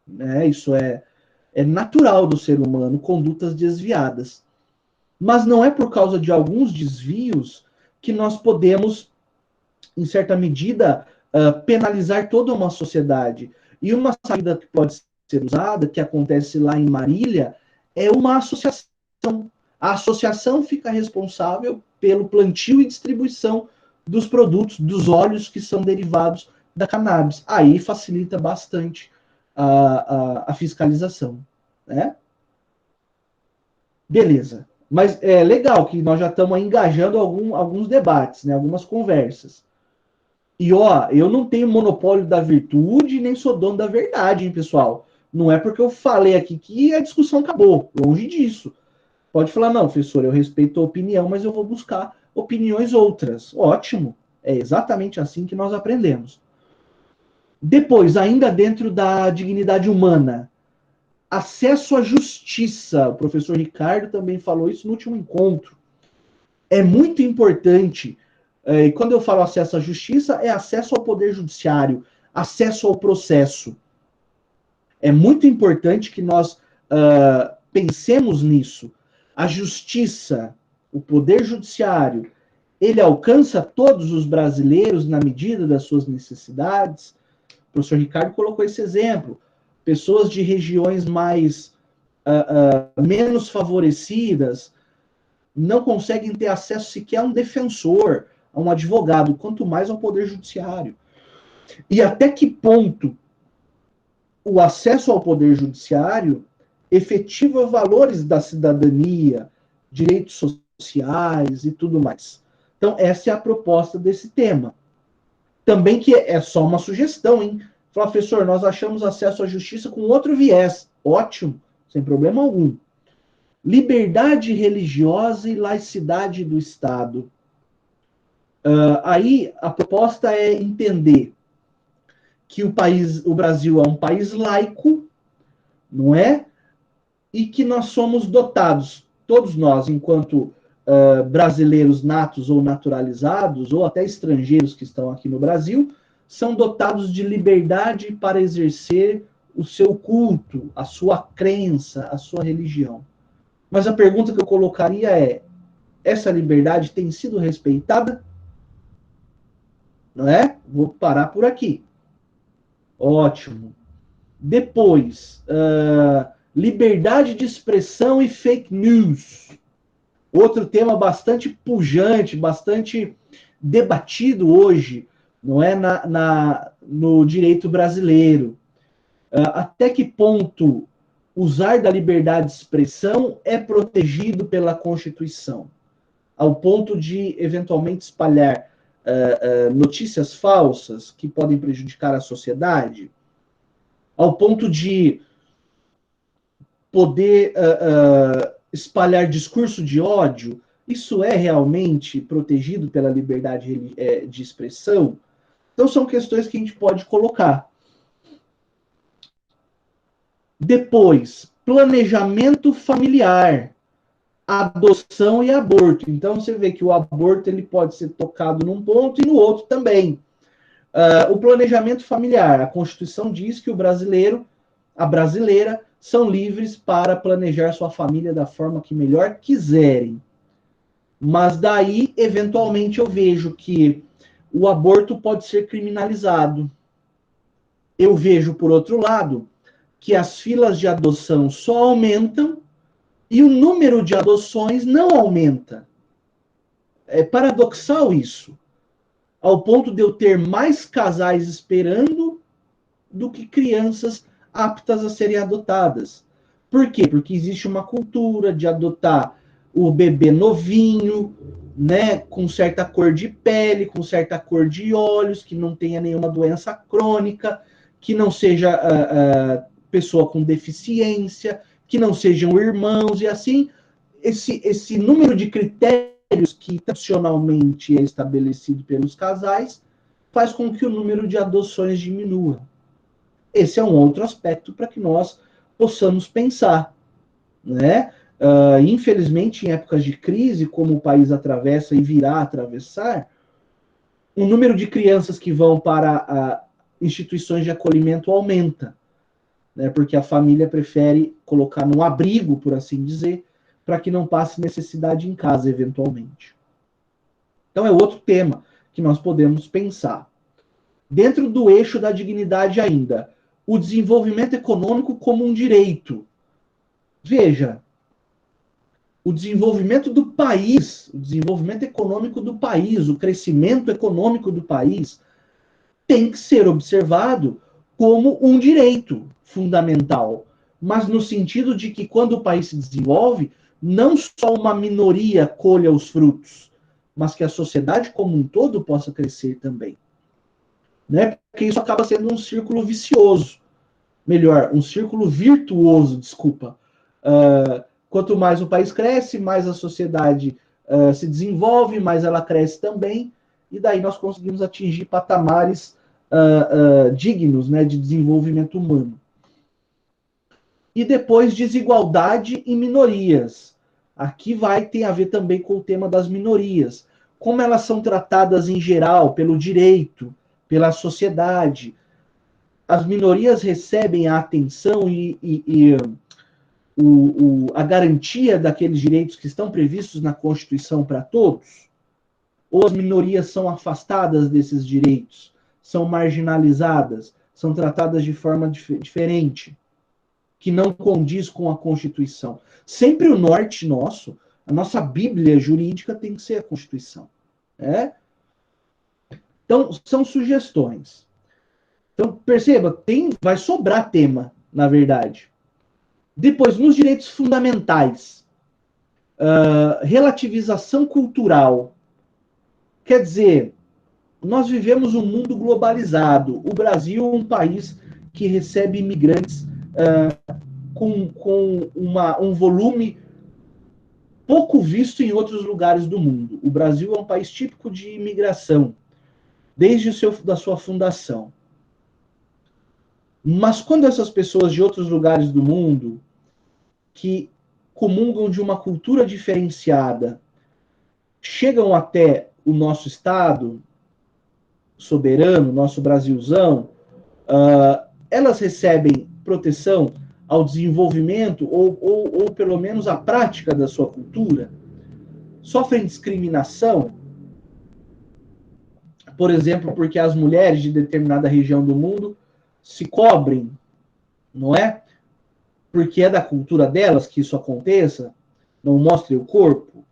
né? Isso é natural do ser humano, condutas desviadas. Mas não é por causa de alguns desvios que nós podemos, em certa medida, penalizar toda uma sociedade. E uma saída que pode ser usada, que acontece lá em Marília, é uma associação. A associação fica responsável pelo plantio e distribuição dos produtos, dos óleos que são derivados da cannabis. Aí facilita bastante a fiscalização, né? Beleza. Mas é legal que nós já estamos engajando alguns debates, né? Algumas conversas. E, eu não tenho monopólio da virtude, nem sou dono da verdade, hein, pessoal? Não é porque eu falei aqui que a discussão acabou. Longe disso. Pode falar, não, professor, eu respeito a opinião, mas eu vou buscar opiniões outras. Ótimo, é exatamente assim que nós aprendemos. Depois, ainda dentro da dignidade humana, acesso à justiça. O professor Ricardo também falou isso no último encontro. É muito importante, e quando eu falo acesso à justiça, é acesso ao poder judiciário, acesso ao processo. É muito importante que nós pensemos nisso. A justiça, o poder judiciário, ele alcança todos os brasileiros na medida das suas necessidades. O professor Ricardo colocou esse exemplo. Pessoas de regiões mais menos favorecidas não conseguem ter acesso sequer a um defensor, a um advogado, quanto mais ao poder judiciário. E até que ponto o acesso ao poder judiciário efetiva valores da cidadania, direitos sociais e tudo mais. Então, essa é a proposta desse tema. Também que é só uma sugestão, hein? Professor, nós achamos acesso à justiça com outro viés. Ótimo, sem problema algum. Liberdade religiosa e laicidade do Estado. Aí a proposta é entender que o Brasil é um país laico, não é? E que nós somos dotados, todos nós, enquanto brasileiros natos ou naturalizados, ou até estrangeiros que estão aqui no Brasil, são dotados de liberdade para exercer o seu culto, a sua crença, a sua religião. Mas a pergunta que eu colocaria é: essa liberdade tem sido respeitada? Não é? Vou parar por aqui. Ótimo. Depois, liberdade de expressão e fake news. Outro tema bastante pujante, bastante debatido hoje, não é, no direito brasileiro. Até que ponto usar da liberdade de expressão é protegido pela Constituição, ao ponto de, eventualmente, espalhar notícias falsas que podem prejudicar a sociedade, ao ponto de poder espalhar discurso de ódio. Isso é realmente protegido pela liberdade de expressão? Então, são questões que a gente pode colocar. Depois, planejamento familiar, adoção e aborto. Então, você vê que o aborto ele pode ser tocado num ponto e no outro também. O planejamento familiar. A Constituição diz que o brasileiro, a brasileira, são livres para planejar sua família da forma que melhor quiserem. Mas daí, eventualmente, eu vejo que o aborto pode ser criminalizado. Eu vejo, por outro lado, que as filas de adoção só aumentam e o número de adoções não aumenta. É paradoxal isso, ao ponto de eu ter mais casais esperando do que crianças aptas a serem adotadas. Por quê? Porque existe uma cultura de adotar o bebê novinho, né, com certa cor de pele, com certa cor de olhos, que não tenha nenhuma doença crônica, que não seja pessoa com deficiência, que não sejam irmãos, e assim, esse número de critérios que tradicionalmente é estabelecido pelos casais faz com que o número de adoções diminua. Esse é um outro aspecto para que nós possamos pensar, né? Infelizmente, em épocas de crise, como o país atravessa e virá atravessar, o número de crianças que vão para instituições de acolhimento aumenta, né? Porque a família prefere colocar num abrigo, por assim dizer, para que não passe necessidade em casa, eventualmente. Então, é outro tema que nós podemos pensar. Dentro do eixo da dignidade ainda, o desenvolvimento econômico como um direito. Veja, o desenvolvimento do país, o desenvolvimento econômico do país, o crescimento econômico do país tem que ser observado como um direito fundamental, mas no sentido de que quando o país se desenvolve, não só uma minoria colha os frutos, mas que a sociedade como um todo possa crescer também. Né? Porque isso acaba sendo um círculo vicioso. Melhor, um círculo virtuoso, desculpa. Quanto mais o país cresce, mais a sociedade se desenvolve, mas ela cresce também, e daí nós conseguimos atingir patamares dignos, né, de desenvolvimento humano. E depois, desigualdade e minorias. Aqui tem a ver também com o tema das minorias. Como elas são tratadas em geral pelo direito, pela sociedade. As minorias recebem a atenção e a garantia daqueles direitos que estão previstos na Constituição para todos? Ou as minorias são afastadas desses direitos, são marginalizadas, são tratadas de forma diferente, que não condiz com a Constituição? Sempre o norte nosso, a nossa Bíblia jurídica tem que ser a Constituição. Né? Então, são sugestões. Então, perceba, vai sobrar tema, na verdade. Depois, nos direitos fundamentais, relativização cultural. Quer dizer, nós vivemos um mundo globalizado. O Brasil é um país que recebe imigrantes com um volume pouco visto em outros lugares do mundo. O Brasil é um país típico de imigração, desde da sua fundação. Mas quando essas pessoas de outros lugares do mundo, que comungam de uma cultura diferenciada, chegam até o nosso Estado soberano, nosso Brasilzão, elas recebem proteção ao desenvolvimento ou pelo menos à prática da sua cultura? Sofrem discriminação? Por exemplo, porque as mulheres de determinada região do mundo se cobrem, não é? Porque é da cultura delas que isso aconteça, não mostrem o corpo.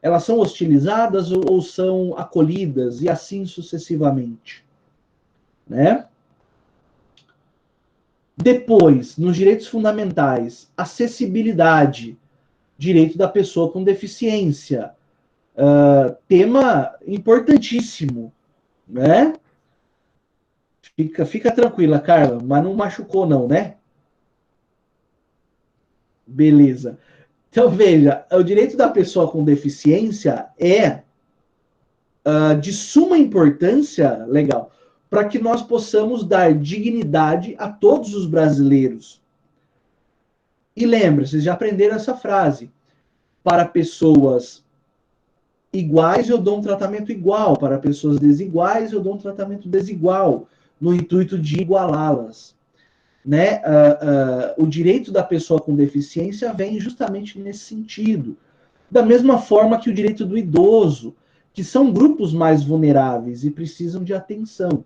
Elas são hostilizadas ou são acolhidas, e assim sucessivamente. Né? Depois, nos direitos fundamentais, acessibilidade, direito da pessoa com deficiência, tema importantíssimo, né? Fica tranquila, Carla, mas não machucou não, né? Beleza. Então, veja, o direito da pessoa com deficiência é de suma importância, legal, para que nós possamos dar dignidade a todos os brasileiros. E lembre, vocês já aprenderam essa frase. Para pessoas iguais, eu dou um tratamento igual. Para pessoas desiguais, eu dou um tratamento desigual, no intuito de igualá-las. Né? O direito da pessoa com deficiência vem justamente nesse sentido. Da mesma forma que o direito do idoso, que são grupos mais vulneráveis e precisam de atenção.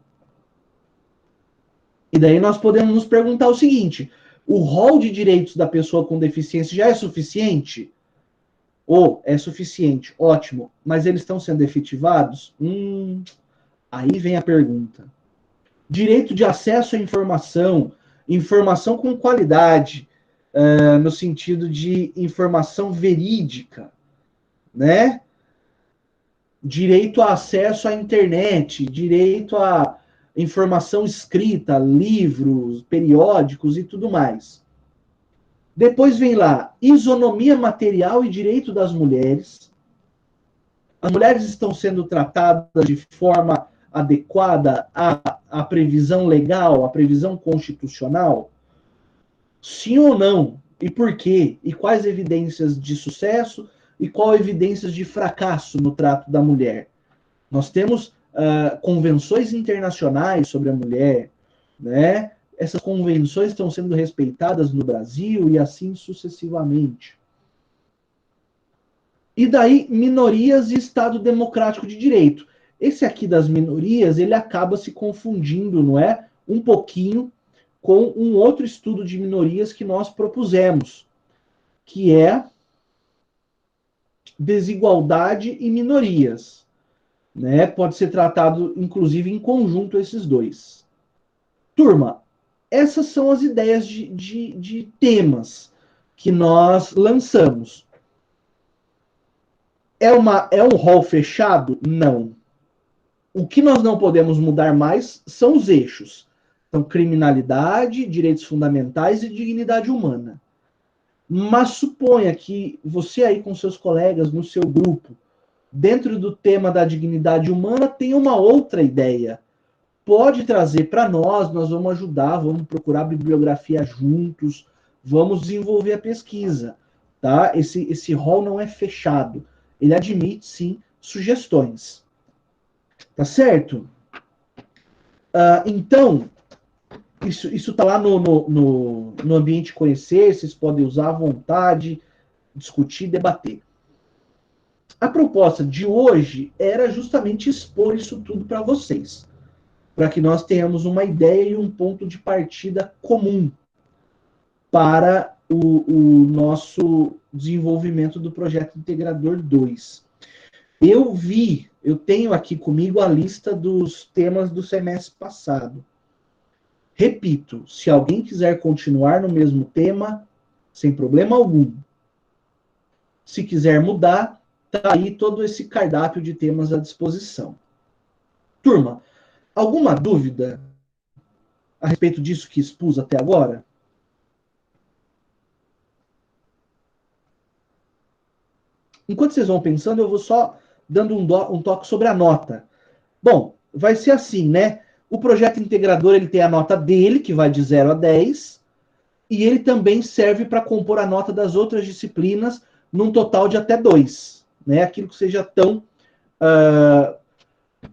E daí nós podemos nos perguntar o seguinte: o rol de direitos da pessoa com deficiência já é suficiente? Ou é suficiente? Ótimo. Mas eles estão sendo efetivados? Aí vem a pergunta. Direito de acesso à informação, informação com qualidade, no sentido de informação verídica, né? Direito a acesso à internet, direito a informação escrita, livros, periódicos e tudo mais. Depois vem lá, isonomia material e direito das mulheres. As mulheres estão sendo tratadas de forma adequada à previsão legal, à previsão constitucional? Sim ou não? E por quê? E quais evidências de sucesso e quais evidências de fracasso no trato da mulher? Nós temos convenções internacionais sobre a mulher, né? Essas convenções estão sendo respeitadas no Brasil e assim sucessivamente. E daí, minorias e Estado democrático de direito. Esse aqui das minorias, ele acaba se confundindo, não é? Um pouquinho com um outro estudo de minorias que nós propusemos, que é desigualdade e minorias. Né? Pode ser tratado, inclusive, em conjunto esses dois. Turma, essas são as ideias de temas que nós lançamos. É um rol fechado? Não. O que nós não podemos mudar mais são os eixos. Então, criminalidade, direitos fundamentais e dignidade humana. Mas suponha que você aí com seus colegas no seu grupo dentro do tema da dignidade humana, tem uma outra ideia. Pode trazer para nós vamos ajudar, vamos procurar bibliografia juntos, vamos desenvolver a pesquisa. Tá? Esse rol não é fechado. Ele admite, sim, sugestões. Tá certo? Então, isso está lá no ambiente conhecer, vocês podem usar à vontade, discutir, debater. A proposta de hoje era justamente expor isso tudo para vocês, para que nós tenhamos uma ideia e um ponto de partida comum para o nosso desenvolvimento do projeto Integrador 2. Eu tenho aqui comigo a lista dos temas do semestre passado. Repito, se alguém quiser continuar no mesmo tema, sem problema algum. Se quiser mudar, tá aí todo esse cardápio de temas à disposição. Turma, alguma dúvida a respeito disso que expus até agora? Enquanto vocês vão pensando, eu vou só dando um toque sobre a nota. Bom, vai ser assim, né? O projeto integrador ele tem a nota dele, que vai de 0 a 10, e ele também serve para compor a nota das outras disciplinas num total de até 2. Né? Aquilo que vocês já estão...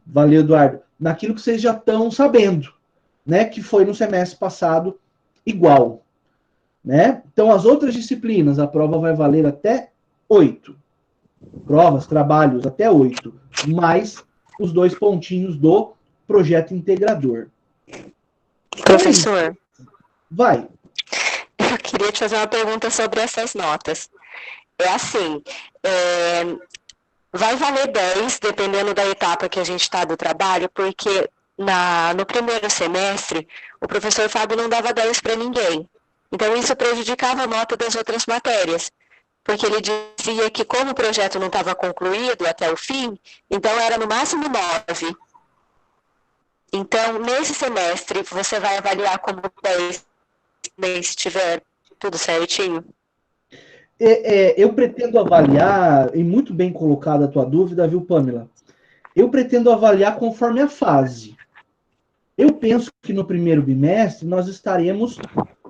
valeu, Eduardo. Naquilo que vocês já estão sabendo, né? Que foi no semestre passado igual. Né? Então, as outras disciplinas, a prova vai valer até 8. Provas, trabalhos, até 8. Mais os 2 pontinhos do projeto integrador. Professor, vai. Eu queria te fazer uma pergunta sobre essas notas. É assim, vai valer 10, dependendo da etapa que a gente está do trabalho, porque no primeiro semestre, o professor Fábio não dava 10 para ninguém. Então, isso prejudicava a nota das outras matérias. Porque ele dizia que como o projeto não estava concluído até o fim, então era no máximo 9. Então, nesse semestre, você vai avaliar como 10, se tiver tudo certinho? Eu pretendo avaliar, e muito bem colocada a tua dúvida, viu, Pamela? Eu pretendo avaliar conforme a fase. Eu penso que no primeiro bimestre nós estaremos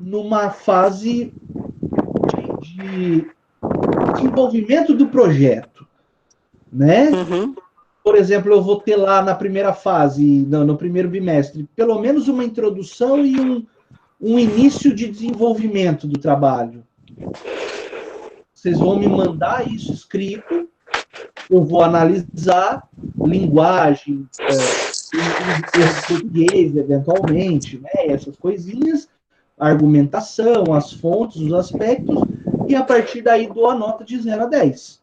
numa fase de desenvolvimento do projeto, né? Uhum. Por exemplo, eu vou ter lá na primeira fase, no primeiro bimestre, pelo menos uma introdução e um início de desenvolvimento do trabalho. Vocês vão me mandar isso escrito, eu vou analisar linguagem, português, eventualmente, né? Essas coisinhas, a argumentação, as fontes, os aspectos, e a partir daí dou a nota de 0 a 10.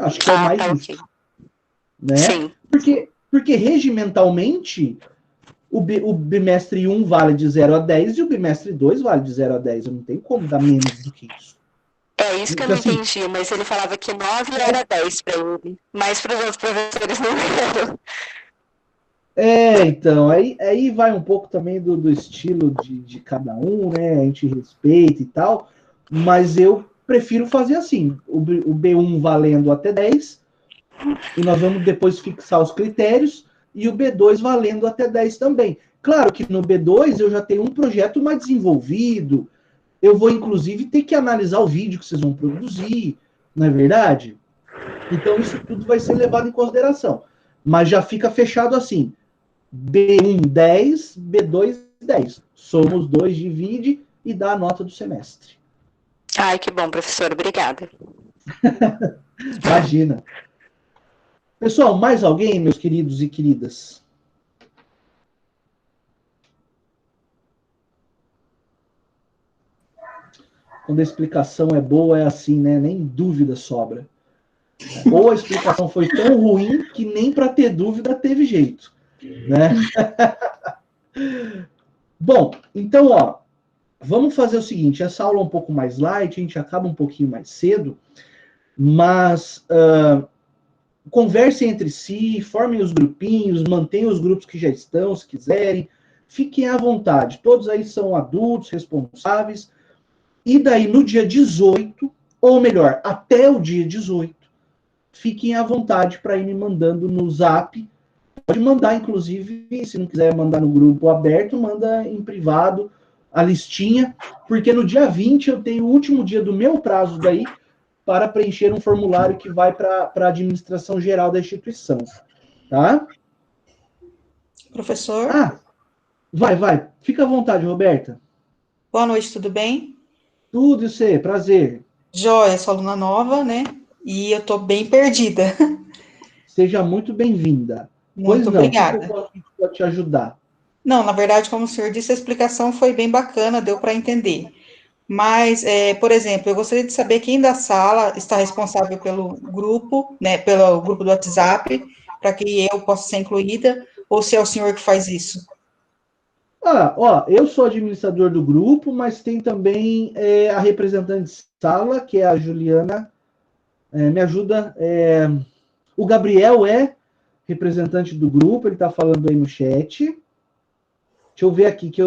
Acho que é o mais justo. Okay. Né? Sim. Porque regimentalmente o bimestre 1 vale de 0 a 10 e o bimestre 2 vale de 0 a 10. Eu não tenho como dar menos do que isso. É isso que eu não entendi, mas ele falava que 9 era 10 para ele, mas para os outros professores não eram. Então, aí vai um pouco também do estilo de cada um, né? A gente respeita e tal, mas eu prefiro fazer assim, o B1 valendo até 10, e nós vamos depois fixar os critérios, e o B2 valendo até 10 também. Claro que no B2 eu já tenho um projeto mais desenvolvido, eu vou inclusive ter que analisar o vídeo que vocês vão produzir, não é verdade? Então isso tudo vai ser levado em consideração. Mas já fica fechado assim, B1 10, B2 10. Somos 2, divide e dá a nota do semestre. Ai, que bom, professor. Obrigada. Imagina. Pessoal, mais alguém, meus queridos e queridas? Quando a explicação é boa, é assim, né? Nem dúvida sobra. Ou a explicação foi tão ruim que nem para ter dúvida teve jeito, né? Bom, então, ó, vamos fazer o seguinte, essa aula é um pouco mais light, a gente acaba um pouquinho mais cedo, mas conversem entre si, formem os grupinhos, mantenham os grupos que já estão, se quiserem, fiquem à vontade, todos aí são adultos, responsáveis, e daí no dia 18, ou melhor, até o dia 18, fiquem à vontade para ir me mandando no Zap. Pode mandar, inclusive, se não quiser mandar no grupo aberto, manda em privado a listinha, porque no dia 20 eu tenho o último dia do meu prazo daí para preencher um formulário que vai para a administração geral da instituição. Tá? Professor? Ah, vai. Fica à vontade, Roberta. Boa noite, tudo bem? Tudo e você, prazer. Joia, sou aluna nova, né? E eu tô bem perdida. Seja muito bem-vinda. Pois Muito não, o que obrigada. eu posso te ajudar? Não, na verdade, como o senhor disse, a explicação foi bem bacana, deu para entender. Mas, por exemplo, eu gostaria de saber quem da sala está responsável pelo grupo, né, pelo grupo do WhatsApp, para que eu possa ser incluída, ou se é o senhor que faz isso. Eu sou administrador do grupo, mas tem também a representante de sala, que é a Juliana, me ajuda. O Gabriel é representante do grupo, ele está falando aí no chat. Deixa eu ver aqui, que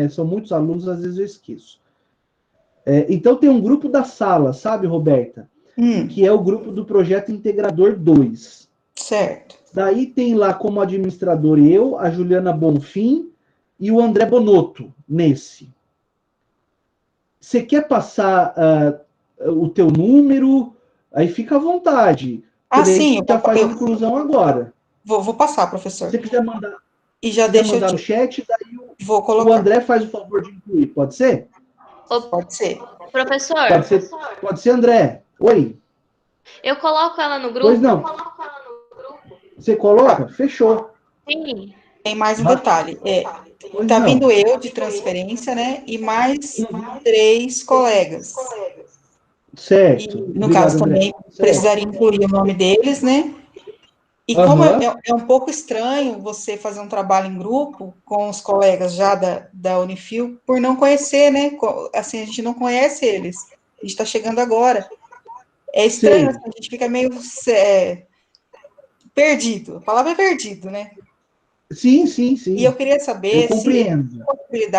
são muitos alunos, às vezes eu esqueço. Então tem um grupo da sala, sabe, Roberta? Que é o grupo do Projeto Integrador 2. Certo. Daí tem lá como administrador eu, a Juliana Bonfim e o André Bonotto, nesse. Você quer passar o teu número? Aí fica à vontade. Sim. Já faz a inclusão agora. Vou passar, professor. Se você quiser mandar, e já deixa mandar no chat, daí vou colocar. O André faz o favor de incluir. Pode ser? Pode ser. Professor. Pode ser, André. Oi. Eu coloco ela no grupo? Pois não. Você coloca? Fechou. Sim. Tem mais um detalhe. Tá vindo eu de transferência, né? E mais 3 colegas. Certo. E, no caso, também precisaria incluir o nome deles, né? E como é um pouco estranho você fazer um trabalho em grupo com os colegas já da Unifil, por não conhecer, né? Assim, a gente não conhece eles. A gente está chegando agora. É estranho, assim, a gente fica meio perdido. A palavra é perdido, né? Sim. E eu queria saber se existe possibilidade